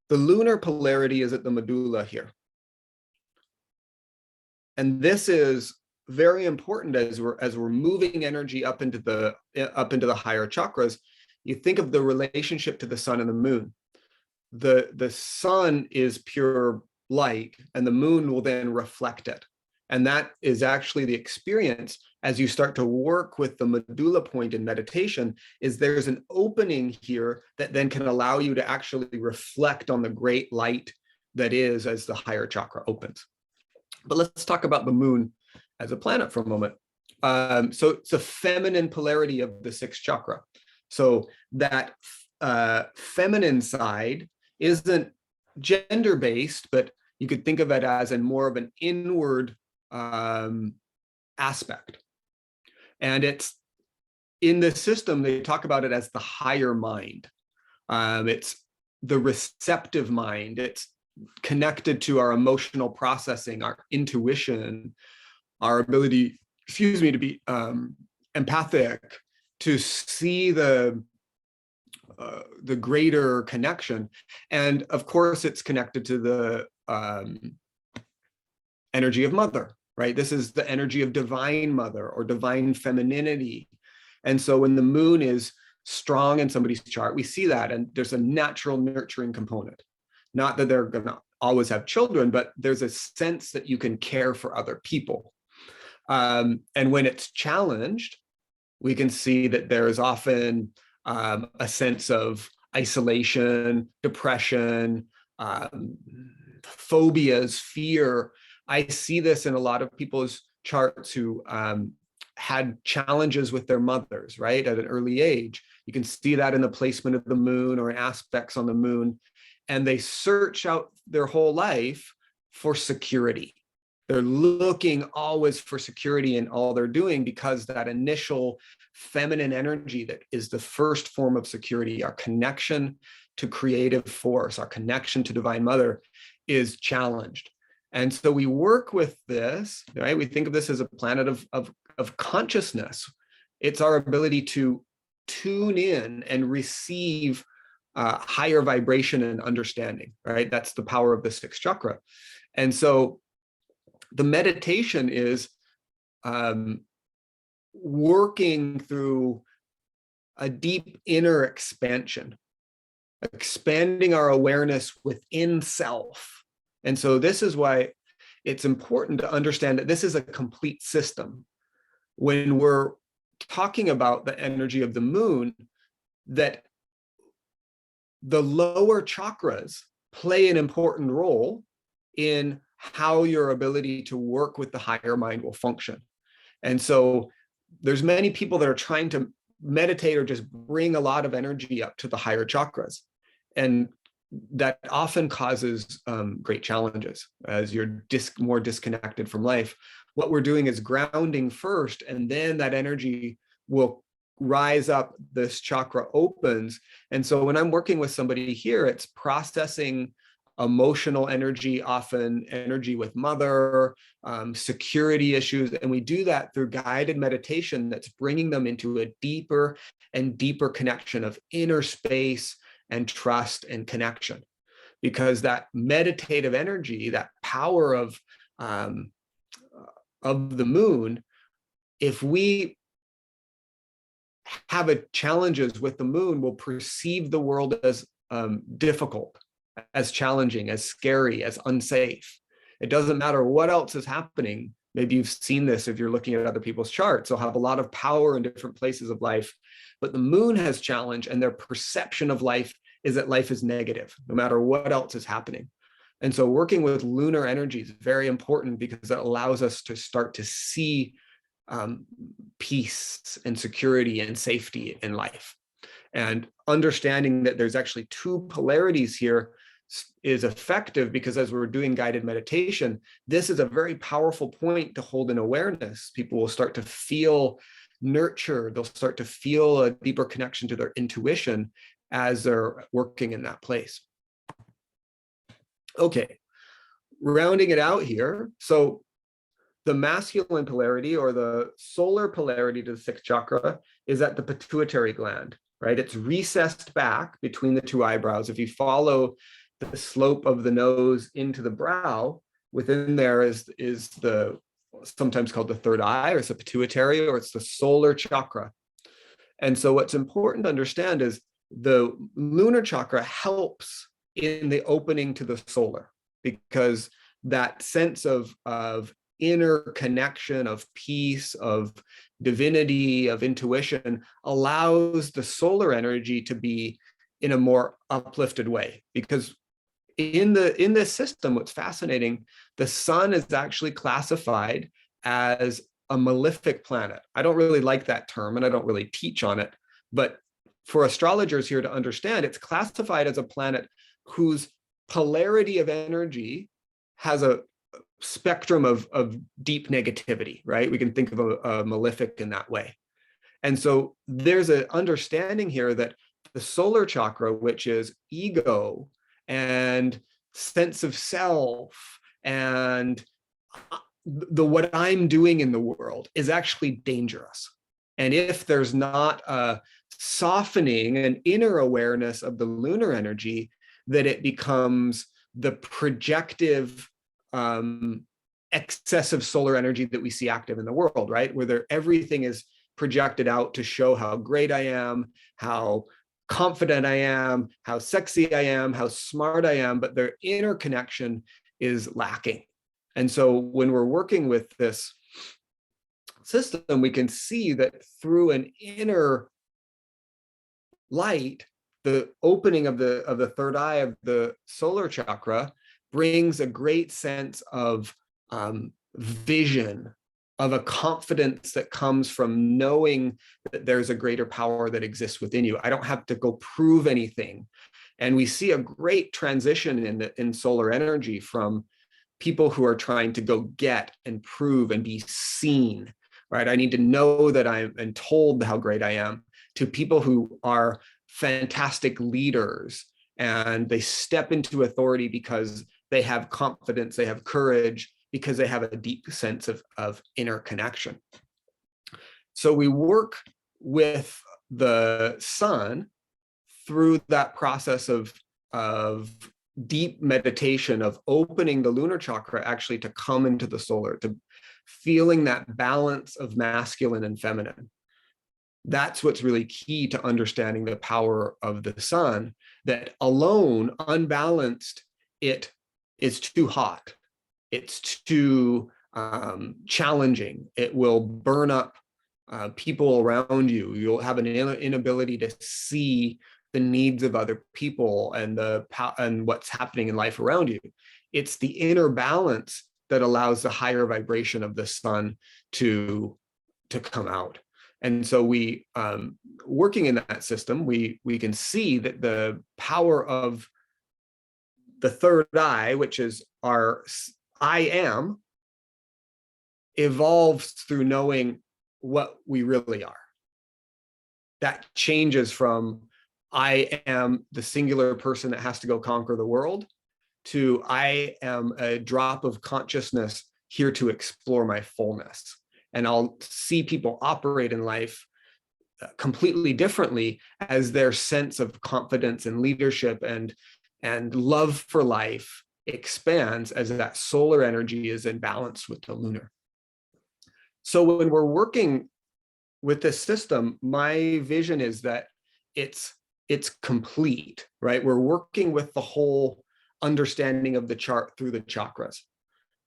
The lunar polarity is at the medulla here. And this is very important as we're moving energy up into the higher chakras. You think of the relationship to the sun and the moon. The sun is pure light, and the moon will then reflect it. And that is actually the experience as you start to work with the medulla point in meditation, is there's an opening here that then can allow you to actually reflect on the great light that is as the higher chakra opens. But let's talk about the moon as a planet for a moment. So it's a feminine polarity of the sixth chakra. So that feminine side isn't gender-based, but you could think of it as more of an inward aspect. And it's in the system, they talk about it as the higher mind. It's the receptive mind. It's connected to our emotional processing, our intuition, our ability, to be empathic, to see the greater connection. And of course, it's connected to the energy of mother, right? This is the energy of divine mother or divine femininity. And so when the moon is strong in somebody's chart, we see that, and there's a natural nurturing component. Not that they're going to always have children, but there's a sense that you can care for other people. And when it's challenged, we can see that there's often a sense of isolation, depression, phobias, fear. I see this in a lot of people's charts who had challenges with their mothers, right, at an early age. You can see that in the placement of the moon or in aspects on the moon. And they search out their whole life for security. They're looking always for security in all they're doing, because that initial feminine energy that is the first form of security, our connection to creative force, our connection to divine mother, is challenged. And so we work with this, right? We think of this as a planet of consciousness. It's our ability to tune in and receive higher vibration and understanding, right? That's the power of the sixth chakra. And so the meditation is working through a deep inner expansion, expanding our awareness within self. And so this is why it's important to understand that this is a complete system. When we're talking about the energy of the moon, that the lower chakras play an important role in how your ability to work with the higher mind will function. And so there's many people that are trying to meditate or just bring a lot of energy up to the higher chakras. And that often causes great challenges as you're more disconnected from life. What we're doing is grounding first, and then that energy will rise up, this chakra opens. And so when I'm working with somebody here, it's processing emotional energy, often energy with mother, security issues. And we do that through guided meditation that's bringing them into a deeper and deeper connection of inner space and trust and connection. Because that meditative energy, that power of the moon, if we have challenges with the moon, we'll perceive the world as difficult. as challenging, as scary, as unsafe. It doesn't matter what else is happening. Maybe you've seen this if you're looking at other people's charts. They'll have a lot of power in different places of life, but the moon has challenge, and their perception of life is that life is negative, no matter what else is happening. And so working with lunar energy is very important because it allows us to start to see peace and security and safety in life. And understanding that there's actually two polarities here is effective because as we're doing guided meditation, this is a very powerful point to hold in awareness. People will start to feel nurtured. They'll start to feel a deeper connection to their intuition as they're working in that place. Okay, rounding it out here. So the masculine polarity or the solar polarity to the sixth chakra is at the pituitary gland, right? It's recessed back between the two eyebrows. If you follow the slope of the nose into the brow, within there is the sometimes called the third eye, or it's the pituitary, or it's the solar chakra. And so what's important to understand is the lunar chakra helps in the opening to the solar, because that sense of inner connection, of peace, of divinity, of intuition allows the solar energy to be in a more uplifted way. Because in this system, what's fascinating, the sun is actually classified as a malefic planet. I don't really like that term and I don't really teach on it, but for astrologers here to understand, it's classified as a planet whose polarity of energy has a spectrum of deep negativity, right? We can think of a malefic in that way. And so there's an understanding here that the solar chakra, which is ego and sense of self and what I'm doing in the world, is actually dangerous. And if there's not a softening and inner awareness of the lunar energy, that it becomes the projective excessive solar energy that we see active in the world, right? Where everything is projected out to show how great I am, how confident I am, how sexy I am, how smart I am, but their inner connection is lacking. And so when we're working with this system, we can see that through an inner light, the opening of the third eye of the solar chakra brings a great sense of vision, of a confidence that comes from knowing that there's a greater power that exists within you. I don't have to go prove anything. And we see a great transition in solar energy from people who are trying to go get and prove and be seen, right? I need to know that I'm and told how great I am, to people who are fantastic leaders and they step into authority because they have confidence, they have courage, because they have a deep sense of inner connection. So we work with the sun through that process of deep meditation, of opening the lunar chakra actually to come into the solar, to feeling that balance of masculine and feminine. That's what's really key to understanding the power of the sun, that alone, unbalanced, it is too hot. It's too challenging. It will burn up people around you. You'll have an inability to see the needs of other people and what's happening in life around you. It's the inner balance that allows the higher vibration of the sun to come out. And so we, working in that system, we can see that the power of the third eye, which is our I am, evolves through knowing what we really are. That changes from I am the singular person that has to go conquer the world to I am a drop of consciousness here to explore my fullness. And I'll see people operate in life completely differently as their sense of confidence and leadership and love for life expands as that solar energy is in balance with the lunar. So when we're working with this system, my vision is that it's complete, right? We're working with the whole understanding of the chart through the chakras.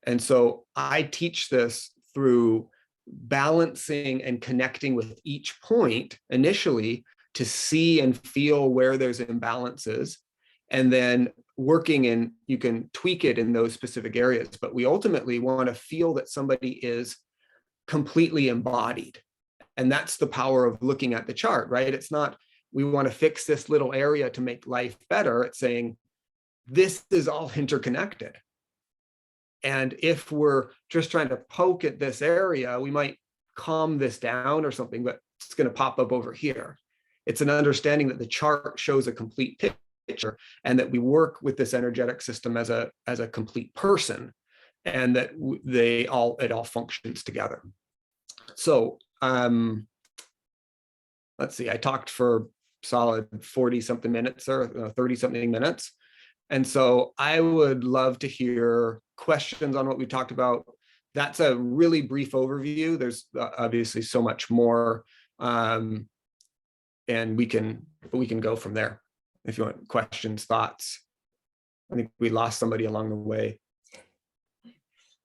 And so I teach this through balancing and connecting with each point initially to see and feel where there's imbalances, and then working in, you can tweak it in those specific areas, but we ultimately want to feel that somebody is completely embodied. And that's the power of looking at the chart, right? It's not, we want to fix this little area to make life better. It's saying, this is all interconnected. And if we're just trying to poke at this area, we might calm this down or something, but it's going to pop up over here. It's an understanding that the chart shows a complete picture, and that we work with this energetic system as a complete person, and that it all functions together. So let's see, I talked for solid 40 something minutes or 30 something minutes. And so I would love to hear questions on what we talked about. That's a really brief overview. There's obviously so much more, and we can go from there. If you want questions, thoughts. I think we lost somebody along the way.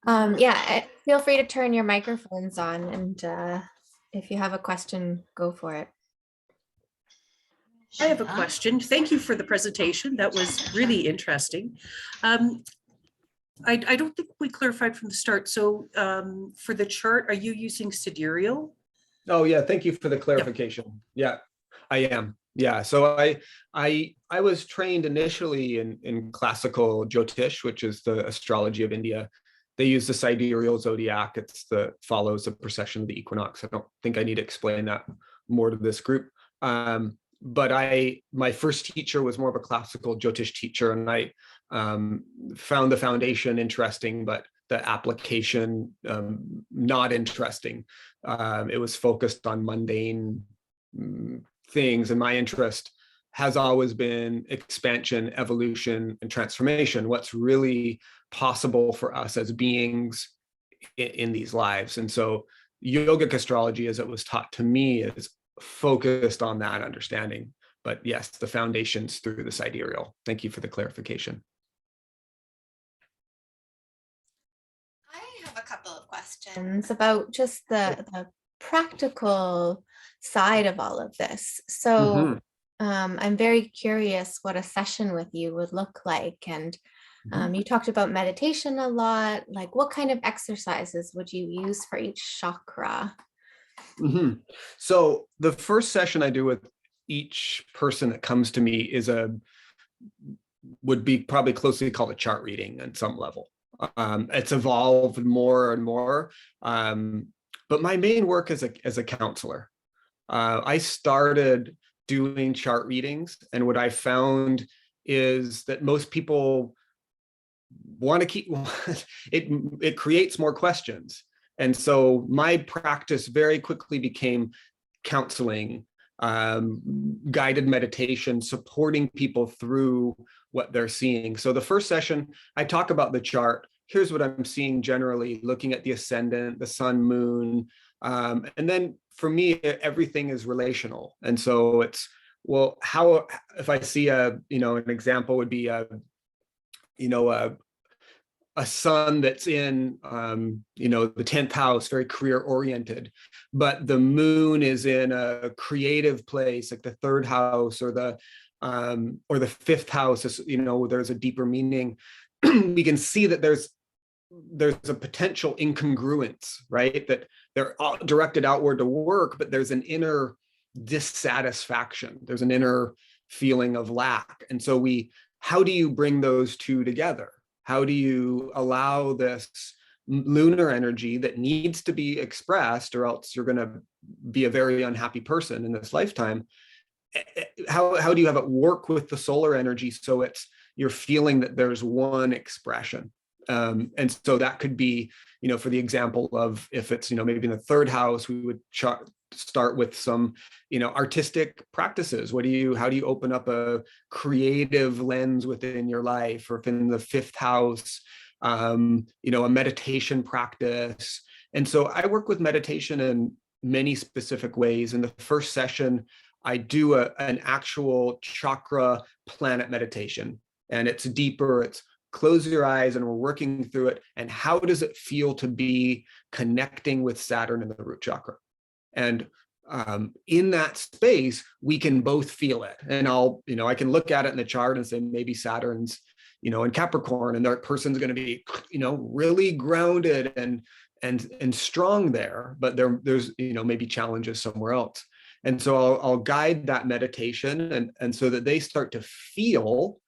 Yeah, feel free to turn your microphones on, and if you have a question, go for it. I have a question. Thank you for the presentation. That was really interesting. I don't think we clarified from the start. So for the chart, are you using sidereal? Oh yeah, thank you for the clarification. Yeah, I am. Yeah, so I was trained initially in classical Jyotish, which is the astrology of India. They use the sidereal zodiac. Follows the precession of the equinox. I don't think I need to explain that more to this group. But my first teacher was more of a classical Jyotish teacher, and I found the foundation interesting, but the application not interesting. It was focused on mundane things, and my interest has always been expansion, evolution, and transformation. What's really possible for us as beings in these lives. And so yogic astrology, as it was taught to me, is focused on that understanding. But yes, the foundations through the sidereal. Thank you for the clarification. I have a couple of questions about just the practical side of all of this. So I'm very curious what a session with you would look like. And you talked about meditation a lot. Like, what kind of exercises would you use for each chakra? So the first session I do with each person that comes to me would be probably closely called a chart reading at some level. It's evolved more and more, but my main work as a counselor. I started doing chart readings, and what I found is that most people want to keep it creates more questions. And so my practice very quickly became counseling, guided meditation, supporting people through what they're seeing. So the first session, I talk about the chart. Here's what I'm seeing generally, looking at the ascendant, the sun, moon. And then for me, everything is relational. And so it's, well, how, if I see an example would be a sun that's in, the 10th house, very career oriented, but the moon is in a creative place, like the 3rd house or the 5th house, there's a deeper meaning. We can see that there's a potential incongruence, right? That they're all directed outward to work, but there's an inner dissatisfaction. There's an inner feeling of lack. And so how do you bring those two together? How do you allow this lunar energy that needs to be expressed, or else you're going to be a very unhappy person in this lifetime? How do you have it work with the solar energy so you're feeling that there's one expression? And so that could be, for the example of if it's, maybe in the 3rd house, we would start with some, artistic practices. How do you open up a creative lens within your life? Or if in the 5th house, a meditation practice. And so I work with meditation in many specific ways. In the first session, I do an actual chakra planet meditation, and it's deeper. It's close your eyes and we're working through it. And how does it feel to be connecting with Saturn in the root chakra? And in that space, we can both feel it. And I can look at it in the chart and say, maybe Saturn's, in Capricorn, and that person's going to be, really grounded and strong there, but there's, maybe challenges somewhere else. And so I'll guide that meditation and so that they start to feel,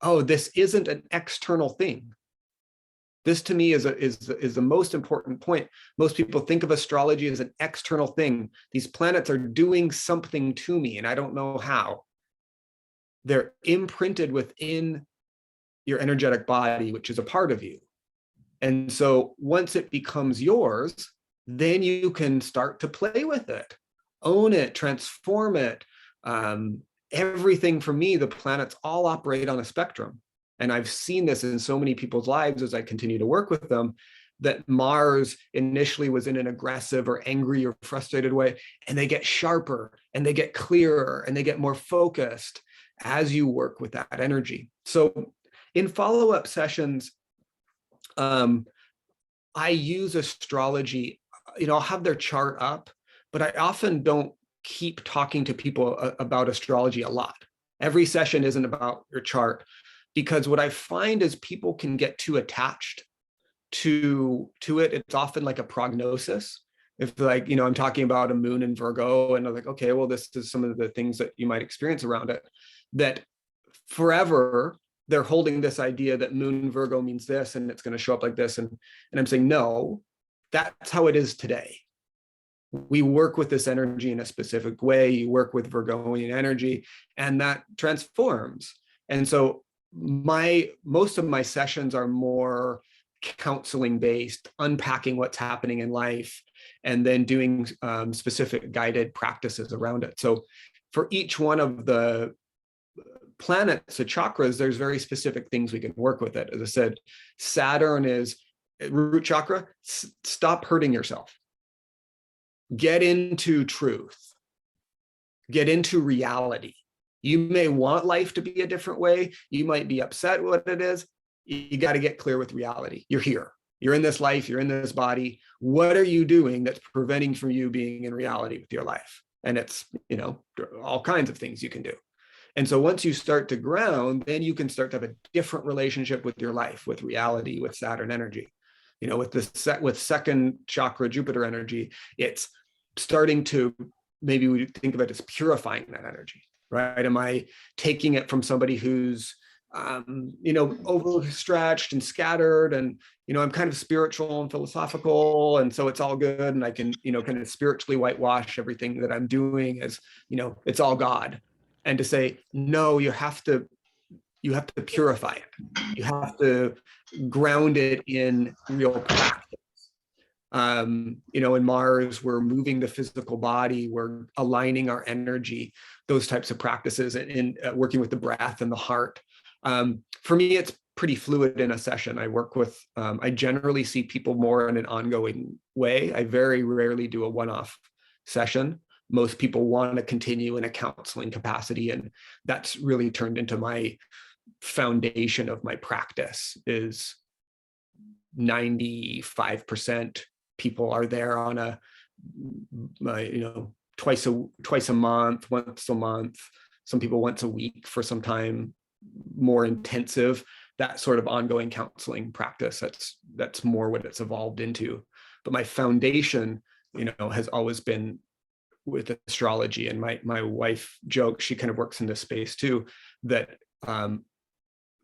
oh, this isn't an external thing. This to me is the most important point. Most people think of astrology as an external thing. These planets are doing something to me, and I don't know how. They're imprinted within your energetic body, which is a part of you. And so once it becomes yours, then you can start to play with it, own it, transform it. Everything for me, the planets all operate on a spectrum. And I've seen this in so many people's lives as I continue to work with them, that Mars initially was in an aggressive or angry or frustrated way, and they get sharper and they get clearer and they get more focused as you work with that energy. So in follow-up sessions, I use astrology, I'll have their chart up, but I often don't keep talking to people about astrology a lot. Every session isn't about your chart, because what I find is people can get too attached to it. It's often like a prognosis. If I'm talking about a moon in Virgo and I'm like, okay, well, this is some of the things that you might experience around it, that forever they're holding this idea that moon Virgo means this and it's going to show up like this. And I'm saying, no, that's how it is today. We work with this energy in a specific way. You work with Virgonian energy and that transforms. And so most of my sessions are more counseling based, unpacking what's happening in life, and then doing specific guided practices around it. So for each one of the planets, the chakras, there's very specific things we can work with it. As I said, Saturn is root chakra. Stop hurting yourself. Get into truth. Get into reality. You may want life to be a different way. You might be upset with what it is. You got to get clear with reality. You're here. You're in this life. You're in this body. What are you doing that's preventing from you being in reality with your life? And it's, all kinds of things you can do. And so once you start to ground, then you can start to have a different relationship with your life, with reality, with Saturn energy. With second chakra Jupiter energy, it's starting to, maybe we think of it as purifying that energy, right? Am I taking it from somebody who's, overstretched and scattered, and, I'm kind of spiritual and philosophical, and so it's all good, and I can, kind of spiritually whitewash everything that I'm doing as, it's all God. And to say, no, you have to purify it. You have to ground it in real practice. In Mars, we're moving the physical body, we're aligning our energy, those types of practices, and working with the breath and the heart. For me, it's pretty fluid in a session. I work with, I generally see people more in an ongoing way. I very rarely do a one-off session. Most people want to continue in a counseling capacity, and that's really turned into my foundation of my practice. Is 95% people are there on a twice a month, once a month, some people once a week for some time, more intensive, that sort of ongoing counseling practice. That's more what it's evolved into. But my foundation, has always been with astrology. And my wife jokes, she kind of works in this space too, that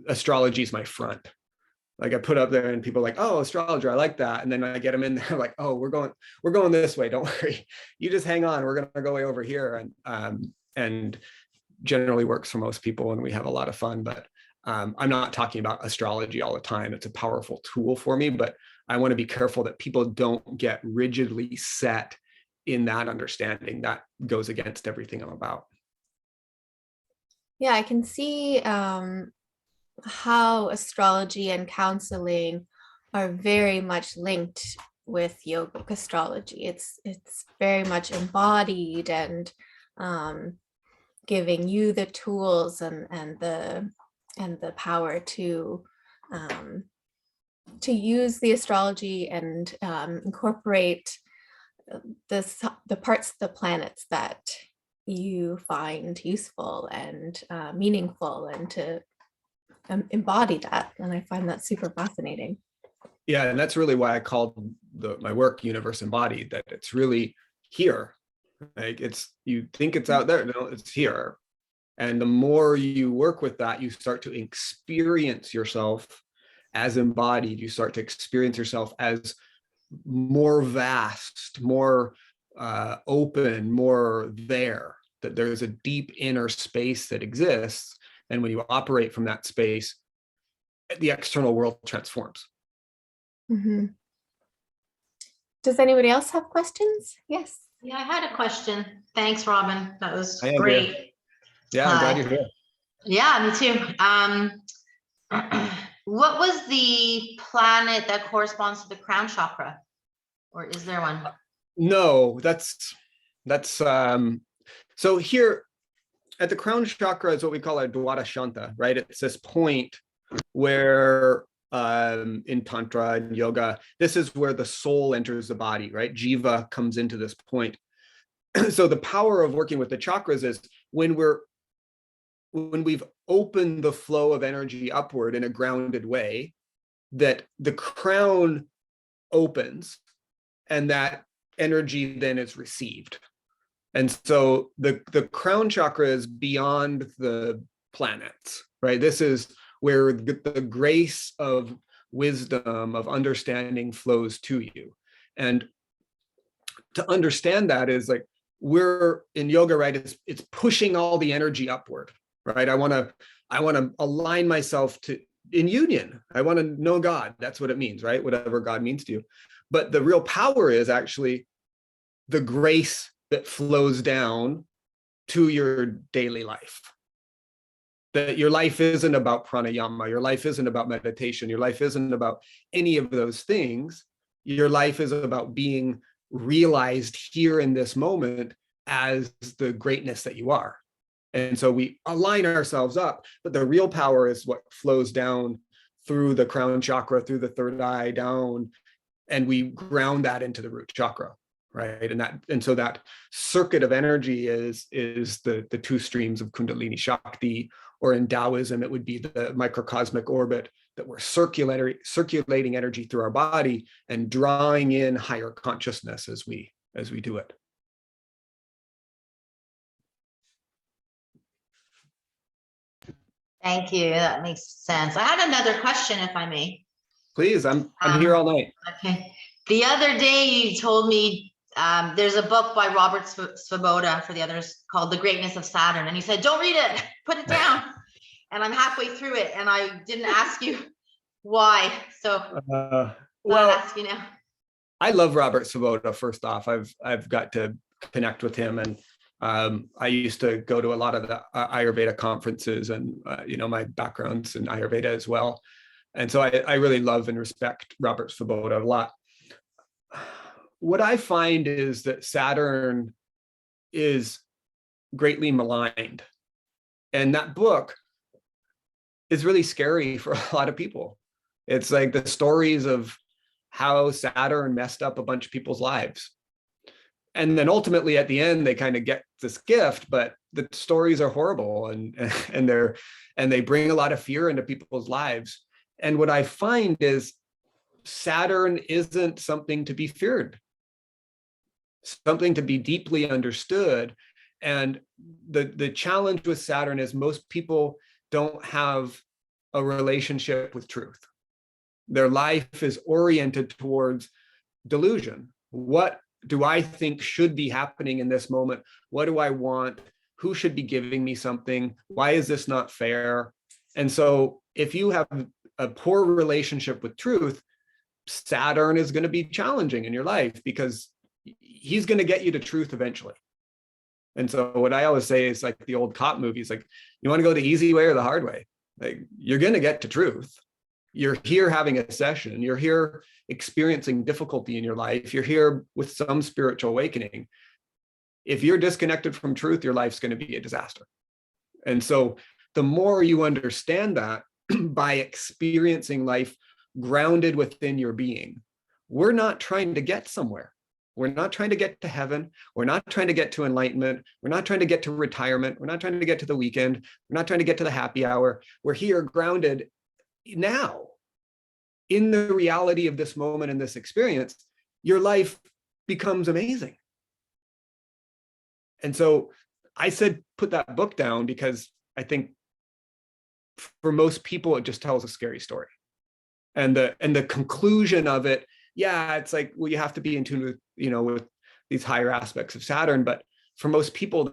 astrology is my front. Like I put up there and people are like, oh, astrologer, I like that. And then I get them in there like, oh, we're going this way. Don't worry. You just hang on. We're going to go way over here. And generally works for most people, and we have a lot of fun. But I'm not talking about astrology all the time. It's a powerful tool for me, but I want to be careful that people don't get rigidly set in that understanding. That goes against everything I'm about. Yeah, I can see how astrology and counseling are very much linked with yogic astrology. It's very much embodied and giving you the tools and the power to to use the astrology and incorporate the parts of the planets that you find useful and meaningful, and to embody that. And I find that super fascinating. Yeah, and that's really why I called my work Universe Embodied, that it's really here. Like, you think it's out there, no, it's here. And the more you work with that, you start to experience yourself as embodied. You start to experience yourself as more vast, more open, more there, that there's a deep inner space that exists. And when you operate from that space, the external world transforms. Mm-hmm. Does anybody else have questions? Yes. Yeah, I had a question. Thanks, Robin. That was Hi, Andrea. great. Yeah, I'm glad you're here. Yeah, me too. What was the planet that corresponds to the crown chakra? Or is there one? No, that's so here at the crown chakra is what we call our Drupada Shanta, right? It's this point where in Tantra and yoga, this is where the soul enters the body, right? Jiva comes into this point. So the power of working with the chakras is when we've opened the flow of energy upward in a grounded way, that the crown opens and that energy then is received. And so the crown chakra is beyond the planets, right? This is where the grace of wisdom, of understanding flows to you. And to understand that is like, we're in yoga, right? It's pushing all the energy upward, right? I want to align myself in union. I want to know God. That's what it means, right? Whatever God means to you. But the real power is actually the grace that flows down to your daily life. That your life isn't about pranayama, your life isn't about meditation, your life isn't about any of those things. Your life is about being realized here in this moment as the greatness that you are. And so we align ourselves up, but the real power is what flows down through the crown chakra, through the third eye down, and we ground that into the root chakra. Right. And so that circuit of energy is the two streams of Kundalini Shakti, or in Taoism, it would be the microcosmic orbit, that we're circulating energy through our body and drawing in higher consciousness as we do it. Thank you. That makes sense. I had another question, if I may. Please, I'm here all night. Okay. The other day you told me there's a book by Robert Svoboda, for the others, called The Greatness of Saturn. And you said, don't read it, put it down. And I'm halfway through it and I didn't ask you why. So well, I'll ask you now. I love Robert Svoboda. First off, I've got to connect with him, and I used to go to a lot of the Ayurveda conferences, and my background's in Ayurveda as well. And so I really love and respect Robert Svoboda a lot. What I find is that Saturn is greatly maligned. And that book is really scary for a lot of people. It's like the stories of how Saturn messed up a bunch of people's lives. And then ultimately at the end, they kind of get this gift, but the stories are horrible and they bring a lot of fear into people's lives. And what I find is Saturn isn't something to be feared, something to be deeply understood. And the challenge with Saturn is most people don't have a relationship with truth. Their life is oriented towards delusion. What do I think should be happening in this moment? What do I want? Who should be giving me something? Why is this not fair? And so if you have a poor relationship with truth, Saturn is going to be challenging in your life, because he's going to get you to truth eventually. And so what I always say is like the old cop movies, like, you want to go the easy way or the hard way? Like, you're going to get to truth. You're here having a session. You're here experiencing difficulty in your life. You're here with some spiritual awakening. If you're disconnected from truth, your life's going to be a disaster. And so the more you understand that, by experiencing life grounded within your being. We're not trying to get somewhere. We're not trying to get to heaven. We're not trying to get to enlightenment. We're not trying to get to retirement. We're not trying to get to the weekend. We're not trying to get to the happy hour. We're here grounded now in the reality of this moment and this experience. Your life becomes amazing. And so I said, put that book down, because I think for most people, it just tells a scary story. And the conclusion of it, yeah, it's like, well, you have to be in tune with, with these higher aspects of Saturn. But for most people,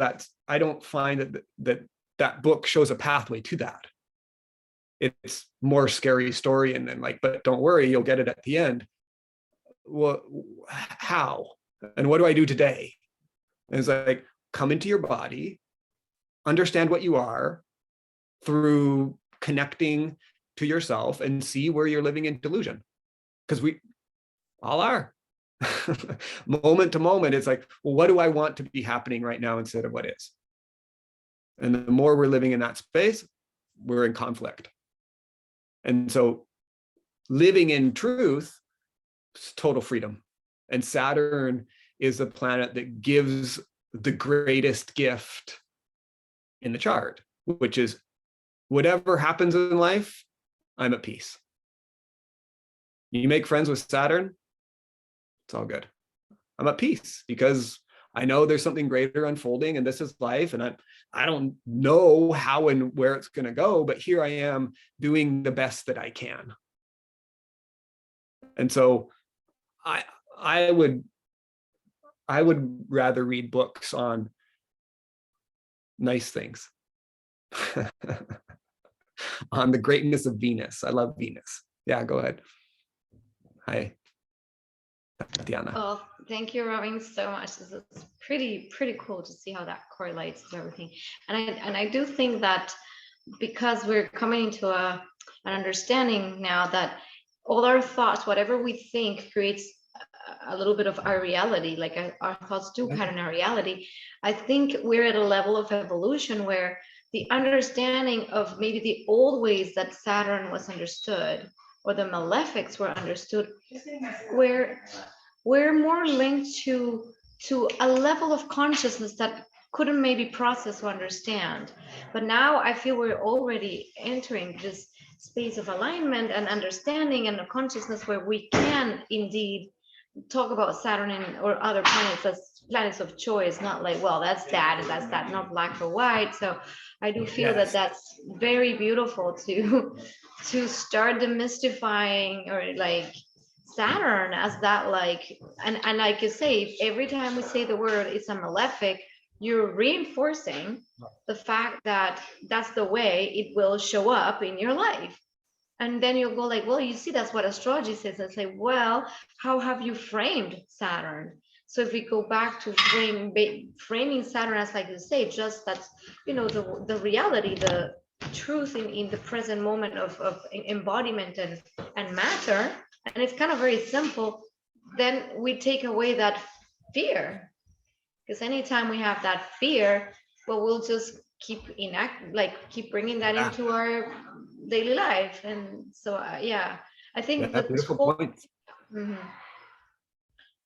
I don't find that book shows a pathway to that. It's more scary story. And then but don't worry, you'll get it at the end. Well, how? And what do I do today? And it's like, come into your body, understand what you are through connecting to yourself, and see where you're living in delusion. Because we all are. Moment to moment, it's like, well, what do I want to be happening right now instead of what is? And the more we're living in that space, we're in conflict. And so living in truth is total freedom. And Saturn is the planet that gives the greatest gift in the chart, which is whatever happens in life, I'm at peace. You make friends with Saturn, it's all good. I'm at peace because I know there's something greater unfolding, and this is life, and I don't know how and where it's going to go, but here I am doing the best that I can. And so I would rather read books on nice things. On the greatness of Venus. I love Venus. Yeah, go ahead. Hi, Diana. Oh, thank you, Robin, so much. This is pretty cool to see how that correlates to everything. And I do think that because we're coming into an understanding now that all our thoughts, whatever we think, creates a little bit of our reality, like our thoughts do pattern our reality. I think we're at a level of evolution where the understanding of maybe the old ways that Saturn was understood, or the malefics were understood, where we're more linked to a level of consciousness that couldn't maybe process or understand. But now I feel we're already entering this space of alignment and understanding and a consciousness where we can indeed talk about Saturn or other planets as planets of choice, not like, well, that's that and that's that, not black or white. So I do feel that that's very beautiful to start demystifying, or like Saturn as that, like, and like you say, every time we say the word it's a malefic, you're reinforcing the fact that that's the way it will show up in your life. And then you'll go like, well, you see, that's what astrology says. And say, well, how have you framed Saturn? So if we go back to framing Saturn as, like you say, just that's, the reality, the truth in the present moment of embodiment and matter, and it's kind of very simple, then we take away that fear. Because anytime we have that fear, well, we'll just keep bringing that into our daily life. And so I think that this whole point.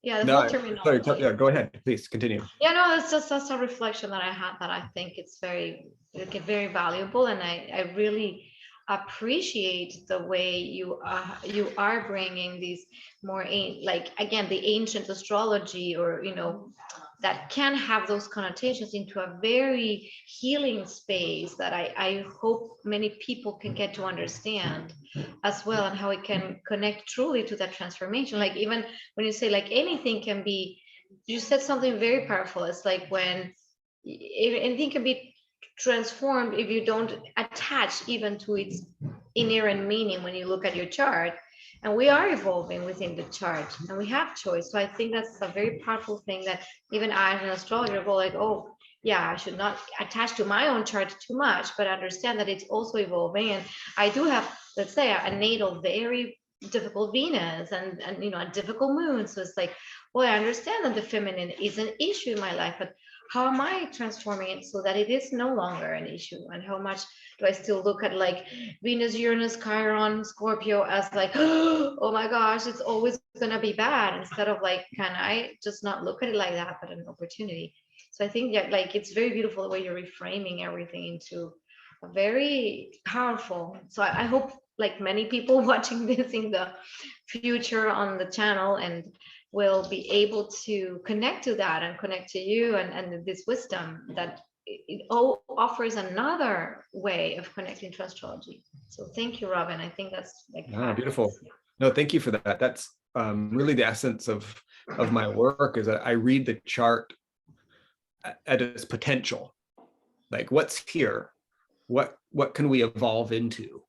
The whole terminology. Sorry, go ahead, please continue. It's just that's a reflection that I had, that I think it's very valuable, and I really appreciate the way you are bringing these more the ancient astrology, or that can have those connotations, into a very healing space that I hope many people can get to understand as well, and how it can connect truly to that transformation. Like, even when you say like anything can be, you said something very powerful. It's like when anything can be transformed if you don't attach even to its inherent meaning when you look at your chart. And we are evolving within the chart, and we have choice. So I think that's a very powerful thing, that even I, as an astrologer, go like, oh yeah, I should not attach to my own chart too much, but understand that it's also evolving. And I do have, let's say, a natal very difficult Venus and a difficult moon. So it's like, well, I understand that the feminine is an issue in my life, but how am I transforming it so that it is no longer an issue? And how much do I still look at like Venus, Uranus, Chiron, Scorpio as like, oh my gosh, it's always gonna be bad, instead of like, can I just not look at it like that, but an opportunity? So I think that like it's very beautiful the way you're reframing everything into a very powerful. So I hope like many people watching this in the future on the channel and will be able to connect to that and connect to you and this wisdom that it all offers another way of connecting to astrology. So thank you, Robin. I think that's like beautiful. No, thank you for that. That's really the essence of my work, is that I read the chart at its potential. Like, what's here? What can we evolve into?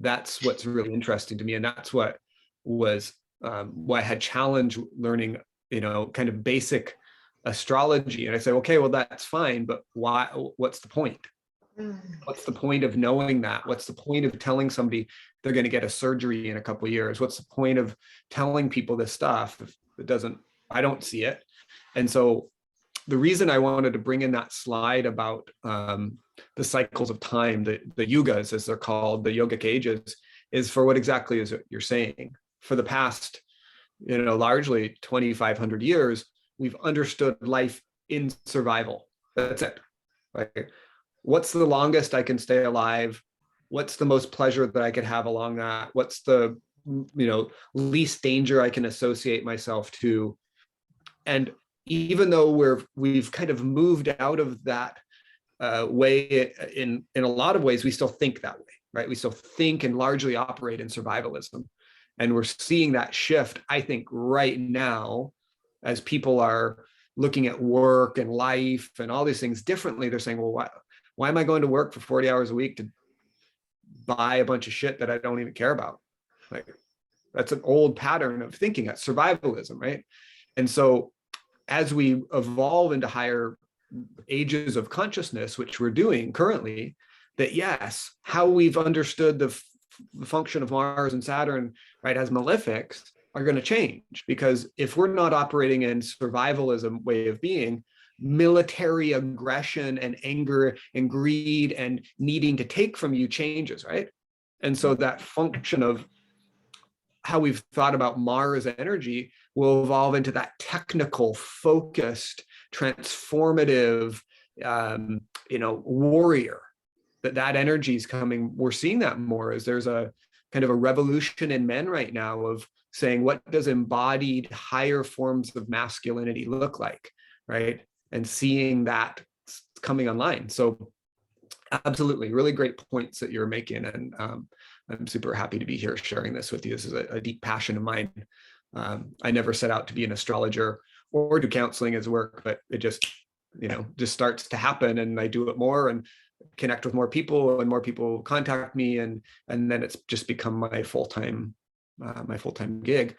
That's what's really interesting to me, and that's what was why I had challenged learning, kind of basic astrology. And I say, okay, well, that's fine, but why? What's the point? What's the point of knowing that? What's the point of telling somebody they're going to get a surgery in a couple of years? What's the point of telling people this stuff if it doesn't? I don't see it. And so the reason I wanted to bring in that slide about the cycles of time, the yugas, as they're called, the yogic ages, is for what exactly is it you're saying. For the past, largely 2,500 years, we've understood life in survival. That's it. Like, what's the longest I can stay alive? What's the most pleasure that I could have along that? What's the, least danger I can associate myself to? And even though we've kind of moved out of that way, in a lot of ways, we still think that way, right? We still think and largely operate in survivalism. And we're seeing that shift, I think, right now, as people are looking at work and life and all these things differently. They're saying, well, why am I going to work for 40 hours a week to buy a bunch of shit that I don't even care about? Like, that's an old pattern of thinking. That's survivalism, right? And so as we evolve into higher ages of consciousness, which we're doing currently, that yes, how we've understood the function of Mars and Saturn, right, as malefics, are going to change. Because if we're not operating in survivalism way of being, military aggression and anger and greed and needing to take from you changes, right? And so that function of how we've thought about Mars energy will evolve into that technical, focused, transformative, warrior. That energy is coming. We're seeing that more as there's a kind of a revolution in men right now of saying, what does embodied higher forms of masculinity look like, right? And seeing that coming online. So absolutely, really great points that you're making. And I'm super happy to be here sharing this with you. This is a deep passion of mine. I never set out to be an astrologer or do counseling as work, but it just starts to happen, and I do it more and connect with more people, and more people contact me, and then it's just become my full-time gig.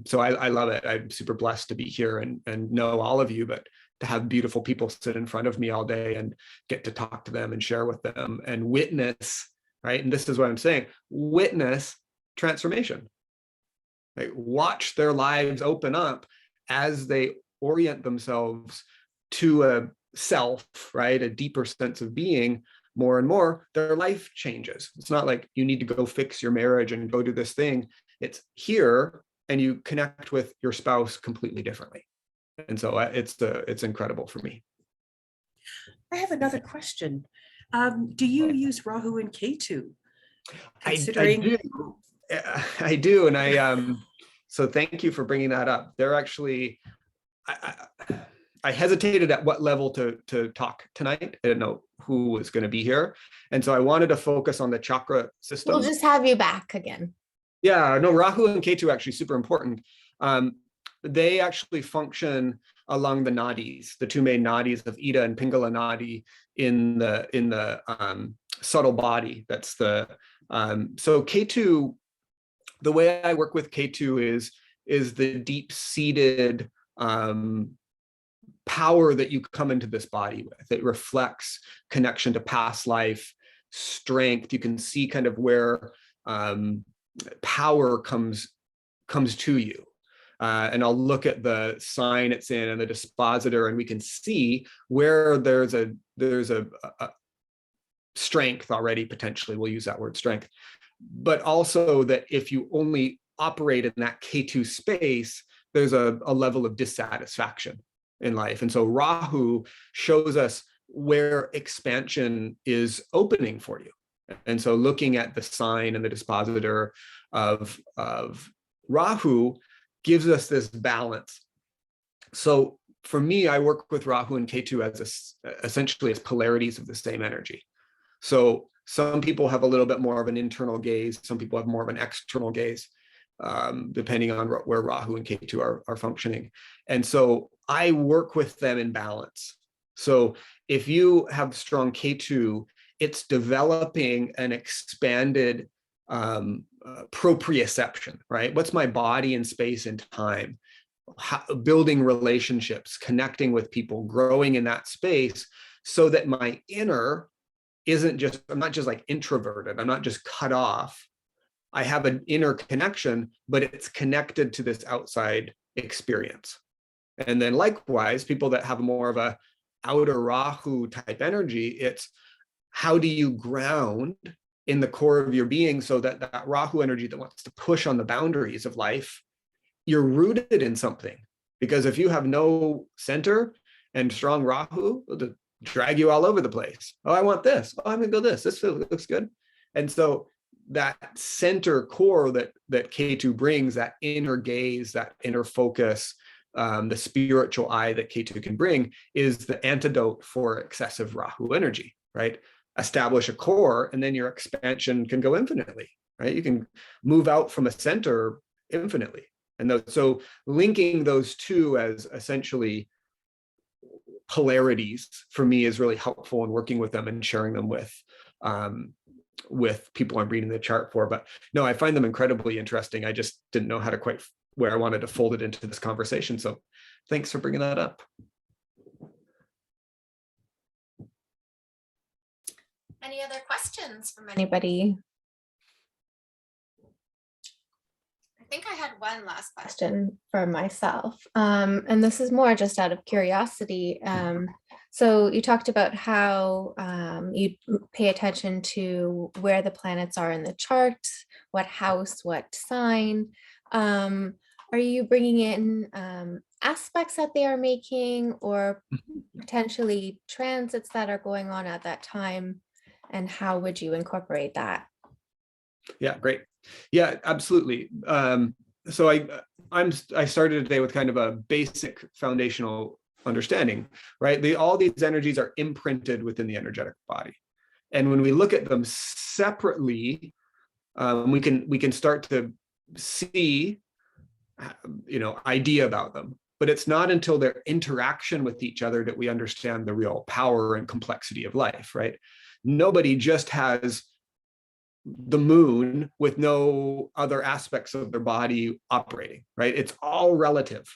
So I love it. I'm super blessed to be here and know all of you, but to have beautiful people sit in front of me all day and get to talk to them and share with them and witness, right? And this is what I'm saying, witness transformation. Like, watch their lives open up as they orient themselves to a self, right? A deeper sense of being. More and more, their life changes. It's not like you need to go fix your marriage and go do this thing. It's here, and you connect with your spouse completely differently. And so it's incredible for me. I have another question. Do you use Rahu and Ketu? Considering... I do. And so thank you for bringing that up. They're actually, I hesitated at what level to talk tonight. I didn't know who was going to be here. And so I wanted to focus on the chakra system. We'll just have you back again. Yeah, no, Rahu and Ketu are actually super important. They actually function along the nadis, the two main nadis of Ida and Pingala nadi in the subtle body. That's the so Ketu. The way I work with Ketu is the deep-seated power that you come into this body with. It reflects connection to past life, strength. You can see kind of where power comes to you. and I'll look at the sign it's in and the dispositor, and we can see where there's a strength already, potentially. We'll use that word strength. But also that if you only operate in that K2 space, there's a level of dissatisfaction in life. And so Rahu shows us where expansion is opening for you. And so looking at the sign and the dispositor of Rahu gives us this balance. So for me, I work with Rahu and Ketu as essentially as polarities of the same energy. So some people have a little bit more of an internal gaze. Some people have more of an external gaze, depending on where Rahu and Ketu are functioning. And so I work with them in balance. So if you have strong Ketu, it's developing an expanded proprioception, right? What's my body in space and time? Building relationships, connecting with people, growing in that space, so that my inner isn't just, I'm not just like introverted, I'm not just cut off. I have an inner connection, but it's connected to this outside experience. And then likewise, people that have more of a outer Rahu type energy, it's how do you ground in the core of your being so that that Rahu energy that wants to push on the boundaries of life, you're rooted in something. Because if you have no center and strong Rahu, it'll drag you all over the place. Oh, I want this. Oh, I'm gonna go this. This looks good. And so that center core that Ketu brings, that inner gaze, that inner focus, the spiritual eye that Ketu can bring, is the antidote for excessive Rahu energy, right? Establish a core, and then your expansion can go infinitely, right? You can move out from a center infinitely. And so linking those two as essentially polarities for me is really helpful in working with them and sharing them with people I'm reading the chart for. But no, I find them incredibly interesting. I just didn't know how to quite where I wanted to fold it into this conversation. So thanks for bringing that up. Any other questions from anybody? I think I had one last question for myself. And this is more just out of curiosity. So you talked about how you pay attention to where the planets are in the chart, what house, what sign. Are you bringing in aspects that they are making, or potentially transits that are going on at that time? And how would you incorporate that? Yeah, great. Yeah, absolutely. So I started today with kind of a basic foundational understanding, right? All these energies are imprinted within the energetic body. And when we look at them separately, we can start to see, idea about them. But it's not until their interaction with each other that we understand the real power and complexity of life, right? Nobody just has the moon with no other aspects of their body operating, right? It's all relative.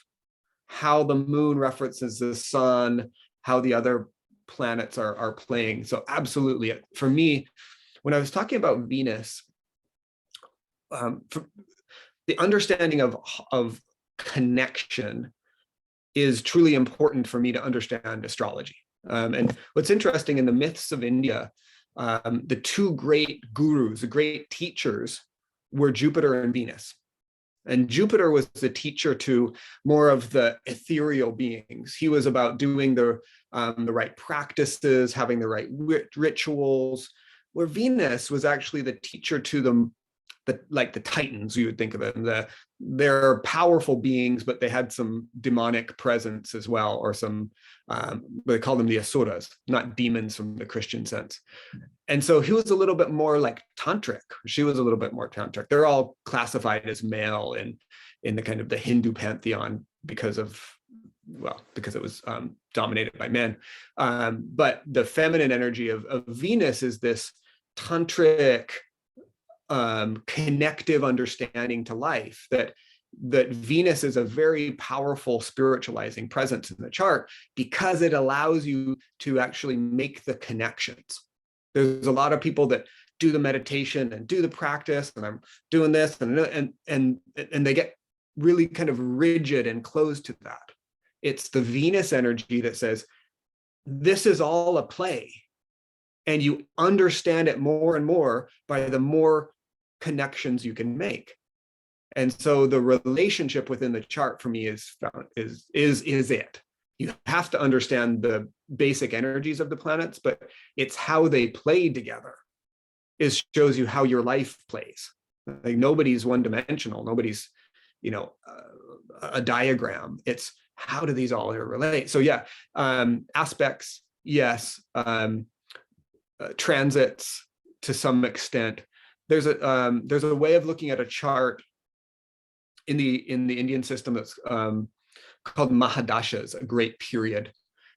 How the moon references the sun, how the other planets are playing. So absolutely, for me, when I was talking about Venus, the understanding of connection is truly important for me to understand astrology. And what's interesting in the myths of India, the two great gurus, the great teachers, were Jupiter and Venus. And Jupiter was the teacher to more of the ethereal beings. He was about doing the right practices, having the right rituals, where Venus was actually the teacher to them, like the Titans, you would think of them. They're powerful beings, but they had some demonic presence as well, or some, they call them the Asuras, not demons from the Christian sense. And so he was a little bit more like tantric. She was a little bit more tantric. They're all classified as male in the kind of the Hindu pantheon because it was dominated by men. But the feminine energy of Venus is this tantric, connective understanding to life, that Venus is a very powerful spiritualizing presence in the chart because it allows you to actually make the connections. There's a lot of people that do the meditation and do the practice, and I'm doing this and they get really kind of rigid and closed to that. It's the Venus energy that says, this is all a play. And you understand it more and more by the more connections you can make. And so the relationship within the chart for me is it. You have to understand the basic energies of the planets, but it's how they play together shows you how your life plays. Like nobody's one-dimensional, nobody's, a diagram. It's how do these all relate? So yeah, aspects, yes, transits to some extent. There's a way of looking at a chart in the Indian system that's called Mahadashas, a great period,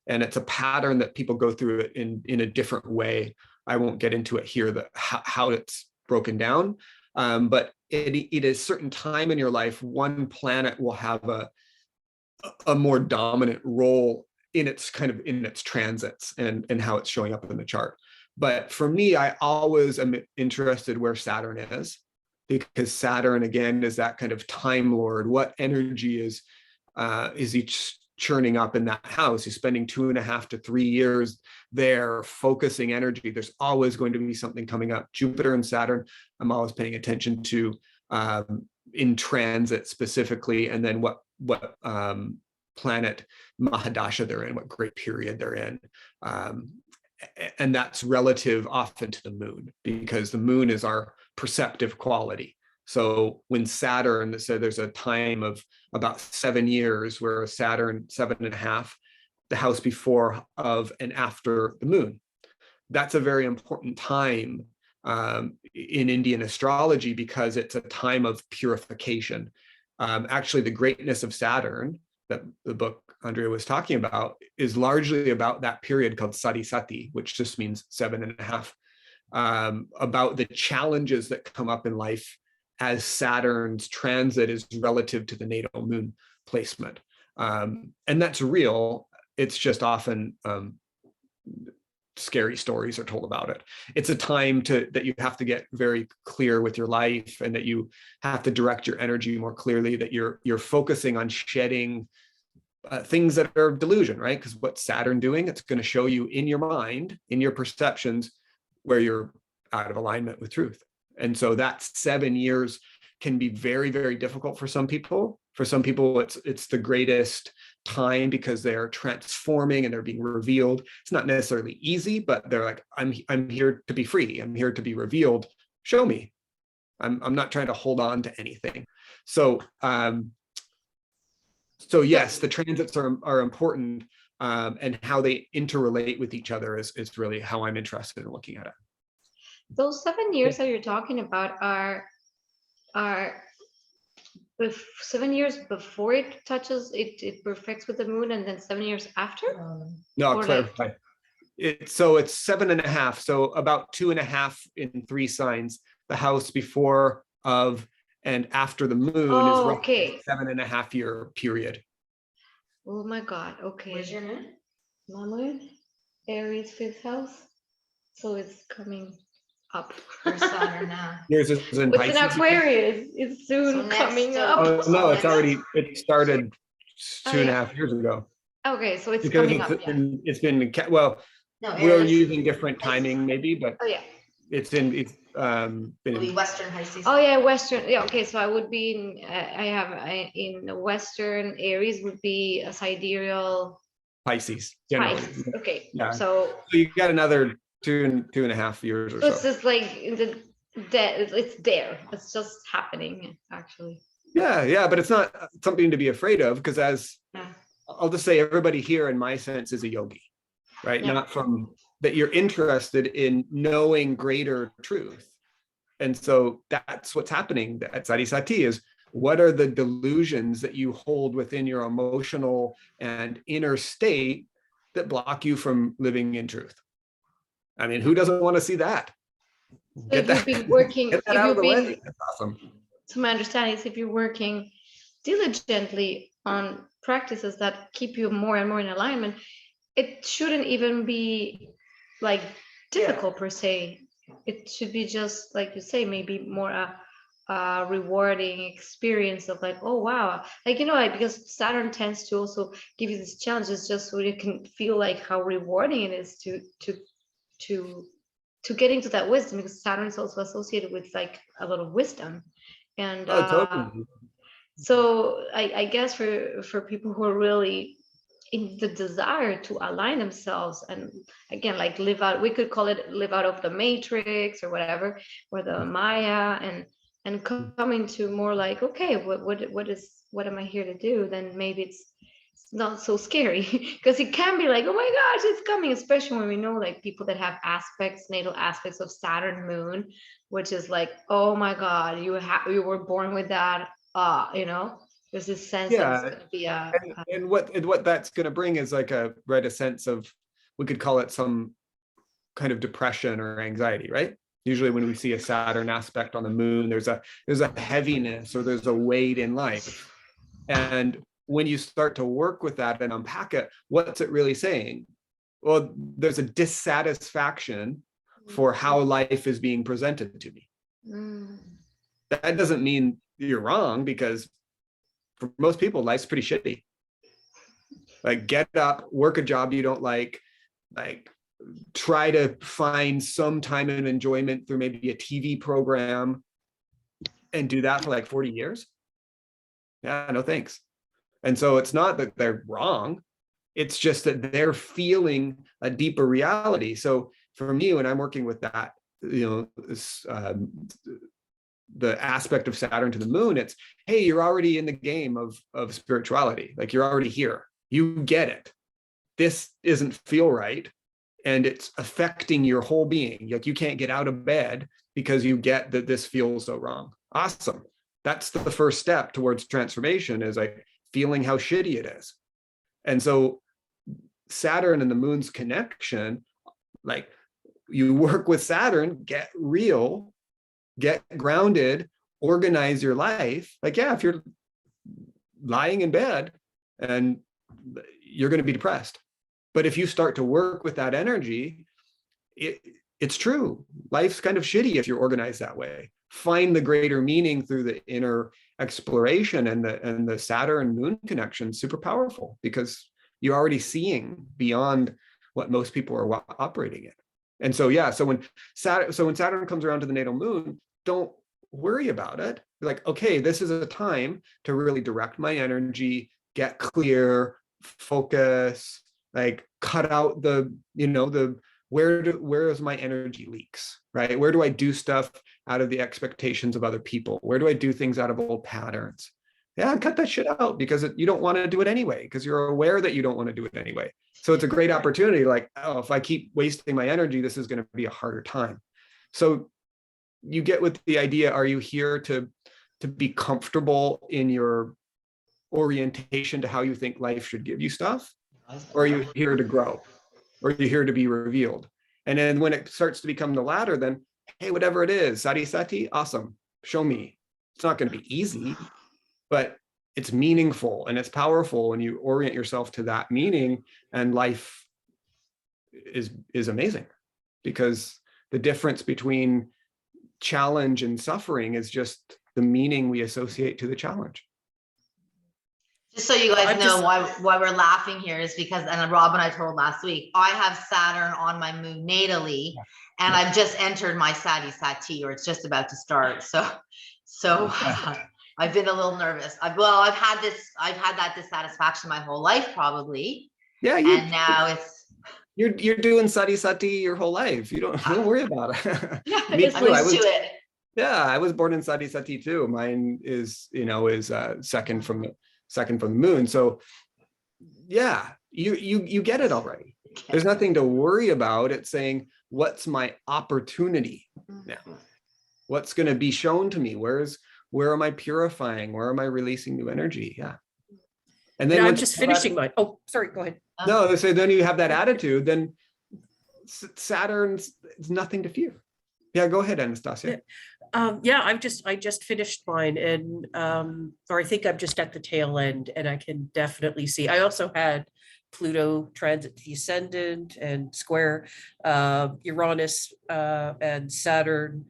and it's a pattern that people go through it in a different way. I won't get into it here, how it's broken down, but it is certain time in your life, one planet will have a more dominant role in its transits and how it's showing up in the chart. But for me, I always am interested where Saturn is, because Saturn, again, is that kind of time lord. What energy is each churning up in that house? He's spending 2.5 to 3 years there, focusing energy. There's always going to be something coming up. Jupiter and Saturn, I'm always paying attention to in transit specifically, and then what planet Mahadasha they're in, what great period they're in. And that's relative often to the moon, because the moon is our perceptive quality. So when Saturn, so there's a time of about 7 years where Saturn 7.5, the house before, of, and after the moon. That's a very important time in Indian astrology, because it's a time of purification. Actually, the greatness of Saturn that the book Andrea was talking about is largely about that period called Sati Sati, which just means 7.5, about the challenges that come up in life as Saturn's transit is relative to the natal moon placement. And that's real. It's just often scary stories are told about it. It's a time that you have to get very clear with your life, and that you have to direct your energy more clearly, that you're focusing on shedding things that are delusion, right? Because what's Saturn doing? It's going to show you in your mind, in your perceptions, where you're out of alignment with truth. And so that 7 years can be very, very difficult for some people. For some people, it's the greatest time because they're transforming and they're being revealed. It's not necessarily easy, but they're like, I'm here to be free. I'm here to be revealed. Show me. I'm not trying to hold on to anything. So yes, the transits are important, and how they interrelate with each other is really how I'm interested in looking at it. Those 7 years that you're talking about are 7 years before it touches, it perfects with the moon, and then 7 years after? No, I'll clarify. It's 7.5, so about 2.5 in 3 signs. The house before, of, and after the moon is roughly 7.5 year period. Oh my God, okay. Where's your moon? My moon, Aries 5th house. So it's coming up. Where's Saturn now? Yours is in Pisces. It's in Aquarius. It's soon coming up. Oh no, it started 2.5 years ago. Okay, so it's because coming up. It's been well. No, we're using different timing maybe, but it's been Western high season. Oh yeah, Western. Yeah, okay. So I would be in the Western Aries would be a sidereal Pisces. Pisces. Okay. Yeah. So you got another 2.5 years or so. It's just like it's there. It's just happening actually. Yeah, but it's not something to be afraid of, because I'll just say everybody here, in my sense, is a yogi, right? Yeah. Not from that you're interested in knowing greater truth. And so that's what's happening at Sati Sati is, what are the delusions that you hold within your emotional and inner state that block you from living in truth? I mean, who doesn't want to see that? So if you've been working, get that out of the way. That's awesome. So my understanding is if you're working diligently on practices that keep you more and more in alignment, it shouldn't even be like difficult per se. It should be just like you say, maybe more a rewarding experience of like, oh wow, like, you know, like, because Saturn tends to also give you these challenges just so you can feel like how rewarding it is to get into that wisdom, because Saturn is also associated with like a lot of wisdom. And Totally. so I guess for people who are really in the desire to align themselves and again, like live out, we could call it live out of the matrix or whatever, or the Maya, and coming to more like, okay, what am I here to do? Then maybe it's not so scary, because it can be like, oh my gosh, it's coming, especially when we know like people that have aspects, natal aspects of Saturn moon, which is like, oh my god, you were born with that, you know, there's this sense that it's going to be and what that's going to bring is like a sense of, we could call it some kind of depression or anxiety, right? Usually when we see a Saturn aspect on the moon, there's a heaviness or there's a weight in life. And when you start to work with that and unpack it, what's it really saying? Well, there's a dissatisfaction for how life is being presented to me. That doesn't mean you're wrong, because for most people, life's pretty shitty. Like, get up, work a job you don't like try to find some time of enjoyment through maybe a TV program and do that for like 40 years. Yeah, no thanks. And so it's not that they're wrong. It's just that they're feeling a deeper reality. So for me, when I'm working with that, you know, the aspect of Saturn to the moon, it's, hey, you're already in the game of spirituality. Like, you're already here. You get it. This doesn't feel right. And it's affecting your whole being. Like, you can't get out of bed because you get that this feels so wrong. Awesome. That's the first step towards transformation, is like feeling how shitty it is. And so Saturn and the moon's connection, like, you work with Saturn, get real, get grounded, organize your life. Like, yeah, if you're lying in bed and you're going to be depressed. But if you start to work with that energy, it's true. Life's kind of shitty if you're organized that way. Find the greater meaning through the inner exploration, and the Saturn moon connection, super powerful, because you're already seeing beyond what most people are operating in. And so, yeah, so when Saturn comes around to the natal moon, don't worry about it. You're like, okay, this is a time to really direct my energy, get clear, focus, like cut out the, you know, where is my energy leaks, right? Where do I do stuff out of the expectations of other people? Where do I do things out of old patterns? Yeah, cut that shit out, because you don't want to do it anyway, because you're aware that you don't want to do it anyway. So it's a great opportunity. Like, oh, if I keep wasting my energy, this is going to be a harder time. So you get with the idea, are you here to be comfortable in your orientation to how you think life should give you stuff? Or are you here to grow? Or are you here to be revealed? And then when it starts to become the latter, then, hey, whatever it is, sati sati, awesome, show me. It's not going to be easy, but it's meaningful and it's powerful when you orient yourself to that meaning, and life is amazing, because the difference between challenge and suffering is just the meaning we associate to the challenge. Just so you guys know why we're laughing here is because, and Rob and I told last week, I have Saturn on my moon natally, and I've just entered my Sati Sati, or it's just about to start. So I've been a little nervous. I've had that dissatisfaction my whole life, probably. Yeah, and now you're doing Sati Sati your whole life. You don't worry about it. Yeah, Me too. I was born in Sati Sati too. Mine is second from the moon. So yeah, you get it already. There's nothing to worry about. It's saying, what's my opportunity now? What's going to be shown to me? Where am I purifying? Where am I releasing new energy? Yeah. And then I'm just finishing mine. Oh, sorry, go ahead. No, they say then you have that attitude, then Saturn's nothing to fear. Yeah, go ahead, Anastasia. Yeah, I just finished mine, and or I think I'm just at the tail end, and I can definitely see. I also had Pluto transit descendant and square Uranus and Saturn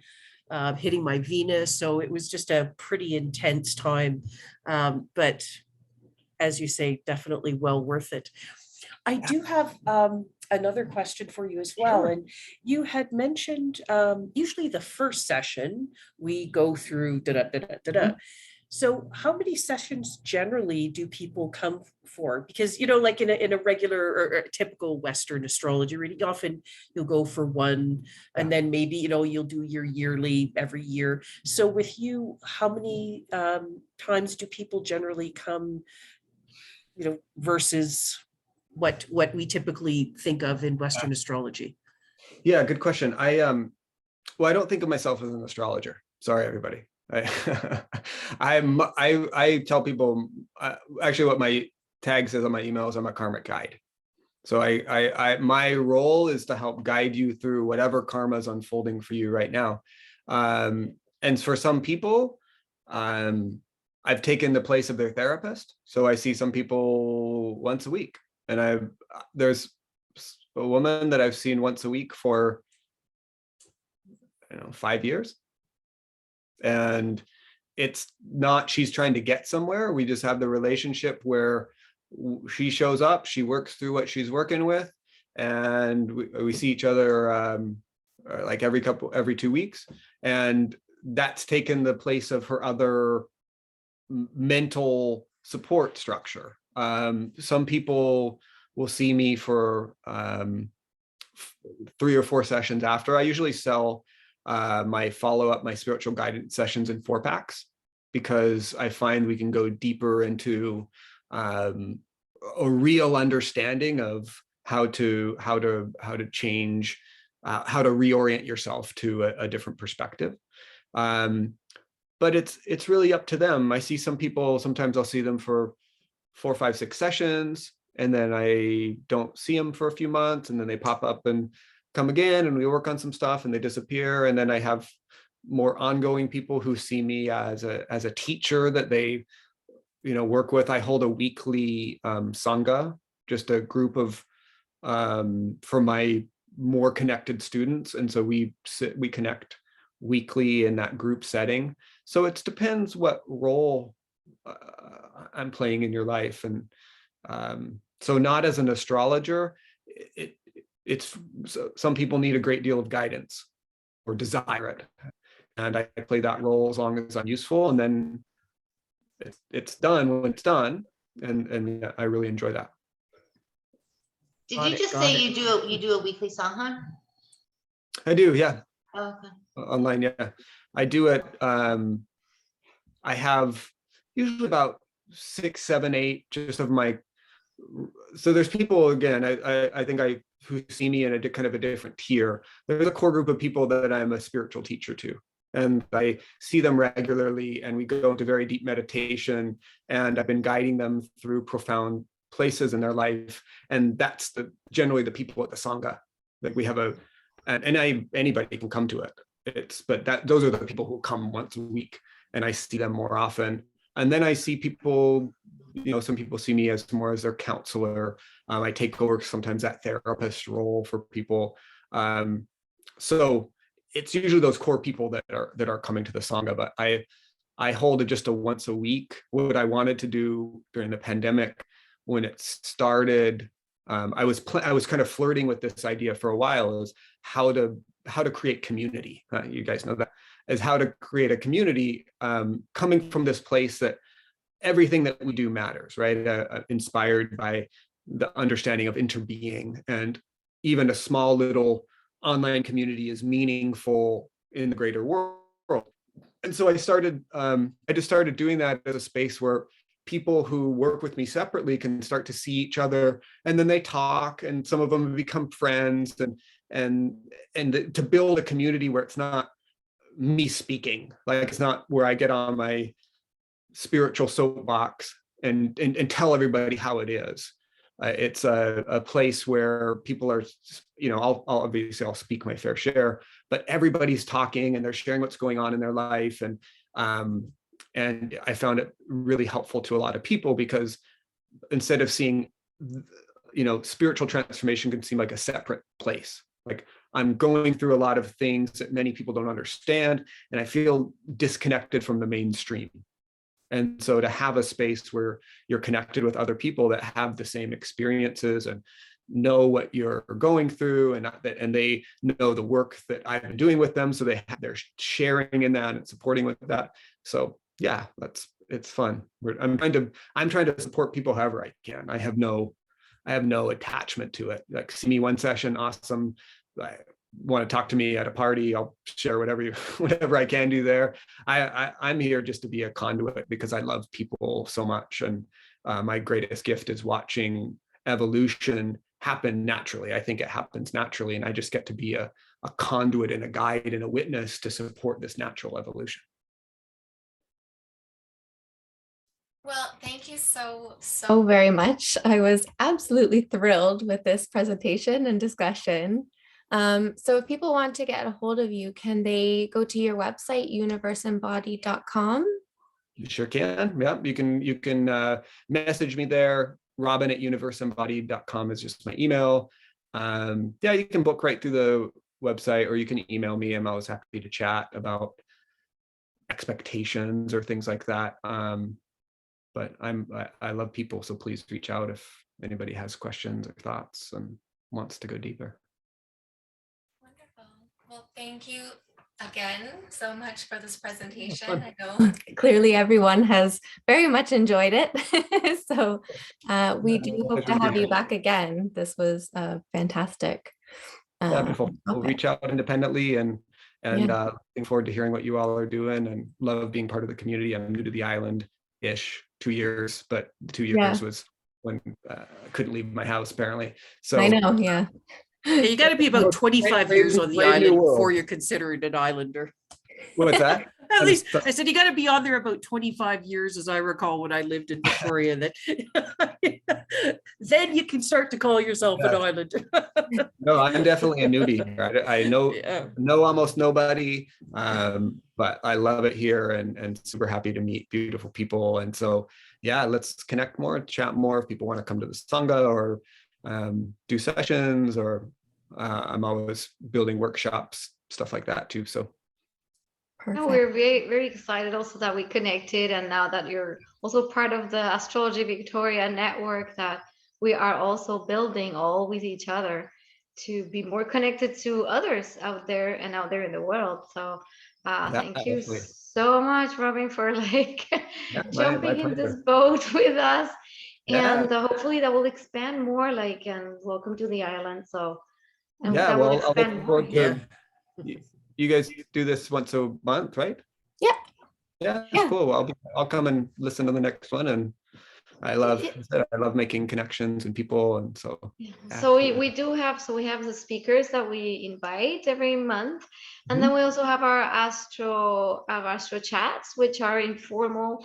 hitting my Venus. So it was just a pretty intense time. But as you say, definitely well worth it. I do have another question for you as well. Sure. And you had mentioned usually the first session, we go through da-da-da-da-da-da. So how many sessions generally do people come for? Because, like in a regular or typical Western astrology reading, often you'll go for one, and then maybe, you'll do your yearly every year. So with you, how many times do people generally come, versus what we typically think of in Western astrology? Yeah, good question. I don't think of myself as an astrologer. Sorry, everybody. I tell people actually what my tag says on my emails. I'm a karmic guide. So my role is to help guide you through whatever karma is unfolding for you right now. And for some people, I've taken the place of their therapist. So I see some people once a week, and there's a woman that I've seen once a week for 5 years. And it's not she's trying to get somewhere. We just have the relationship where she shows up, she works through what she's working with, and we see each other like every 2 weeks. And that's taken the place of her other mental support structure. Some people will see me for 3 or 4 sessions after. I usually sell my follow-up, my spiritual guidance sessions in 4-packs, because I find we can go deeper into a real understanding of how to change, how to reorient yourself to a different perspective. But it's really up to them. I see some people, sometimes I'll see them for 4, 5, 6 sessions, and then I don't see them for a few months, and then they pop up and come again, and we work on some stuff, and they disappear. And then I have more ongoing people who see me as a teacher that they work with. I hold a weekly sangha, just a group of for my more connected students, and so we connect weekly in that group setting. So it depends what role I'm playing in your life. And so not as an astrologer, it's some people need a great deal of guidance or desire it, and I play that role as long as I'm useful, and then it's done when it's done, and I really enjoy that. Did you just say you do a weekly sangha? I do, yeah. Oh, okay. Online, yeah. I do it. I have usually about 6, 7, 8 just of my. So there's people, again, I think who see me in a kind of a different tier. There's a core group of people that I'm a spiritual teacher to, and I see them regularly, and we go into very deep meditation, and I've been guiding them through profound places in their life. And that's generally the people at the sangha. Like we have anybody can come to it. Those are the people who come once a week, and I see them more often. And then I see people, some people see me as more as their counselor. I take over sometimes that therapist role for people. So it's usually those core people that are coming to the sangha. But I hold it just a once a week. What I wanted to do during the pandemic, when it started, I was kind of flirting with this idea for a while, is how to create community. You guys know that, is how to create a community coming from this place that everything that we do matters, right? Inspired by the understanding of interbeing, and even a small little online community is meaningful in the greater world. And so I just started doing that as a space where people who work with me separately can start to see each other, and then they talk, and some of them become friends, and to build a community where it's not me speaking, like it's not where I get on my spiritual soapbox and tell everybody how it is. It's a place where people are, I'll speak my fair share, but everybody's talking and they're sharing what's going on in their life. And I found it really helpful to a lot of people, because instead of seeing, spiritual transformation can seem like a separate place. Like I'm going through a lot of things that many people don't understand, and I feel disconnected from the mainstream. And so to have a space where you're connected with other people that have the same experiences and know what you're going through, and they know the work that I've been doing with them, so they're sharing in that and supporting with that. So yeah, it's fun. I'm trying to support people however I can. I have no attachment to it. Like, see me one session, awesome. Want to talk to me at a party, I'll share whatever I can do there. I'm here just to be a conduit because I love people so much, and my greatest gift is watching evolution happen naturally. I think it happens naturally, and I just get to be a conduit and a guide and a witness to support this natural evolution. Well, thank you so very much. I was absolutely thrilled with this presentation and discussion. So if people want to get a hold of you, can they go to your website, universeembodied.com? You sure can. Yeah, you can message me there. Robin@universeembodied.com is just my email. Yeah, you can book right through the website, or you can email me. I'm always happy to chat about expectations or things like that. But I love people, so please reach out if anybody has questions or thoughts and wants to go deeper. Wonderful. Well, thank you again so much for this presentation. I know clearly everyone has very much enjoyed it. So we do hope to have you back again. This was fantastic. Wonderful. We'll reach out independently, and looking forward to hearing what you all are doing, and love being part of the community. I'm new to the island-ish, 2 years, but 2 years was when I couldn't leave my house, apparently. So I know, yeah. You got to be about 25 years on the island before you're considered an islander. What's that? At least I said you got to be on there about 25 years, as I recall, when I lived in Victoria. That then you can start to call yourself an islander. No, I'm definitely a newbie. I know almost nobody, but I love it here, and super happy to meet beautiful people. And so, yeah, let's connect more, chat more. If people want to come to the Sangha or do sessions, or I'm always building workshops, stuff like that too. So. No, we're very, very excited also that we connected, and now that you're also part of the Astrology Victoria network, that we are also building all with each other to be more connected to others out there and out there in the world. So thank you so much, Robin, for jumping in this boat with us. And hopefully that will expand more, and welcome to the island. So that will expand more. You guys do this once a month, right? Yeah, cool. Well, I'll come and listen to the next one, and I love making connections and people, and so. So we have the speakers that we invite every month, and then we also have our astro chats, which are informal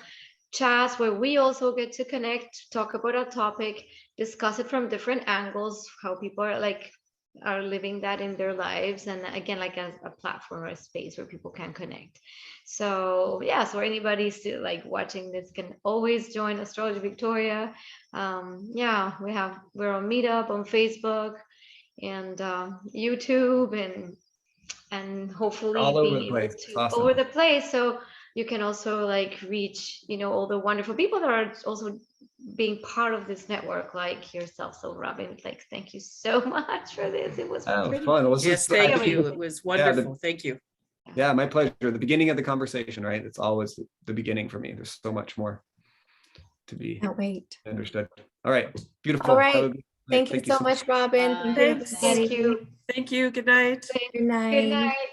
chats where we also get to connect, talk about a topic, discuss it from different angles, how people are living that in their lives, and again, a platform or a space where people can connect. So so anybody still watching this can always join Astrology Victoria. We're on Meetup, on Facebook, and YouTube, and hopefully all over the place. Awesome. Over the place. So you can also reach all the wonderful people that are also being part of this network, like yourself. So Robin, thank you so much for this. It was pretty fun. Yes, thank you. It was wonderful. Thank you. Yeah, my pleasure. The beginning of the conversation, right? It's always the beginning for me. There's so much more to be understood. All right, beautiful. All right. Thank you so much, Robin. Thank you. Thank you. Good night. Good night. Good night.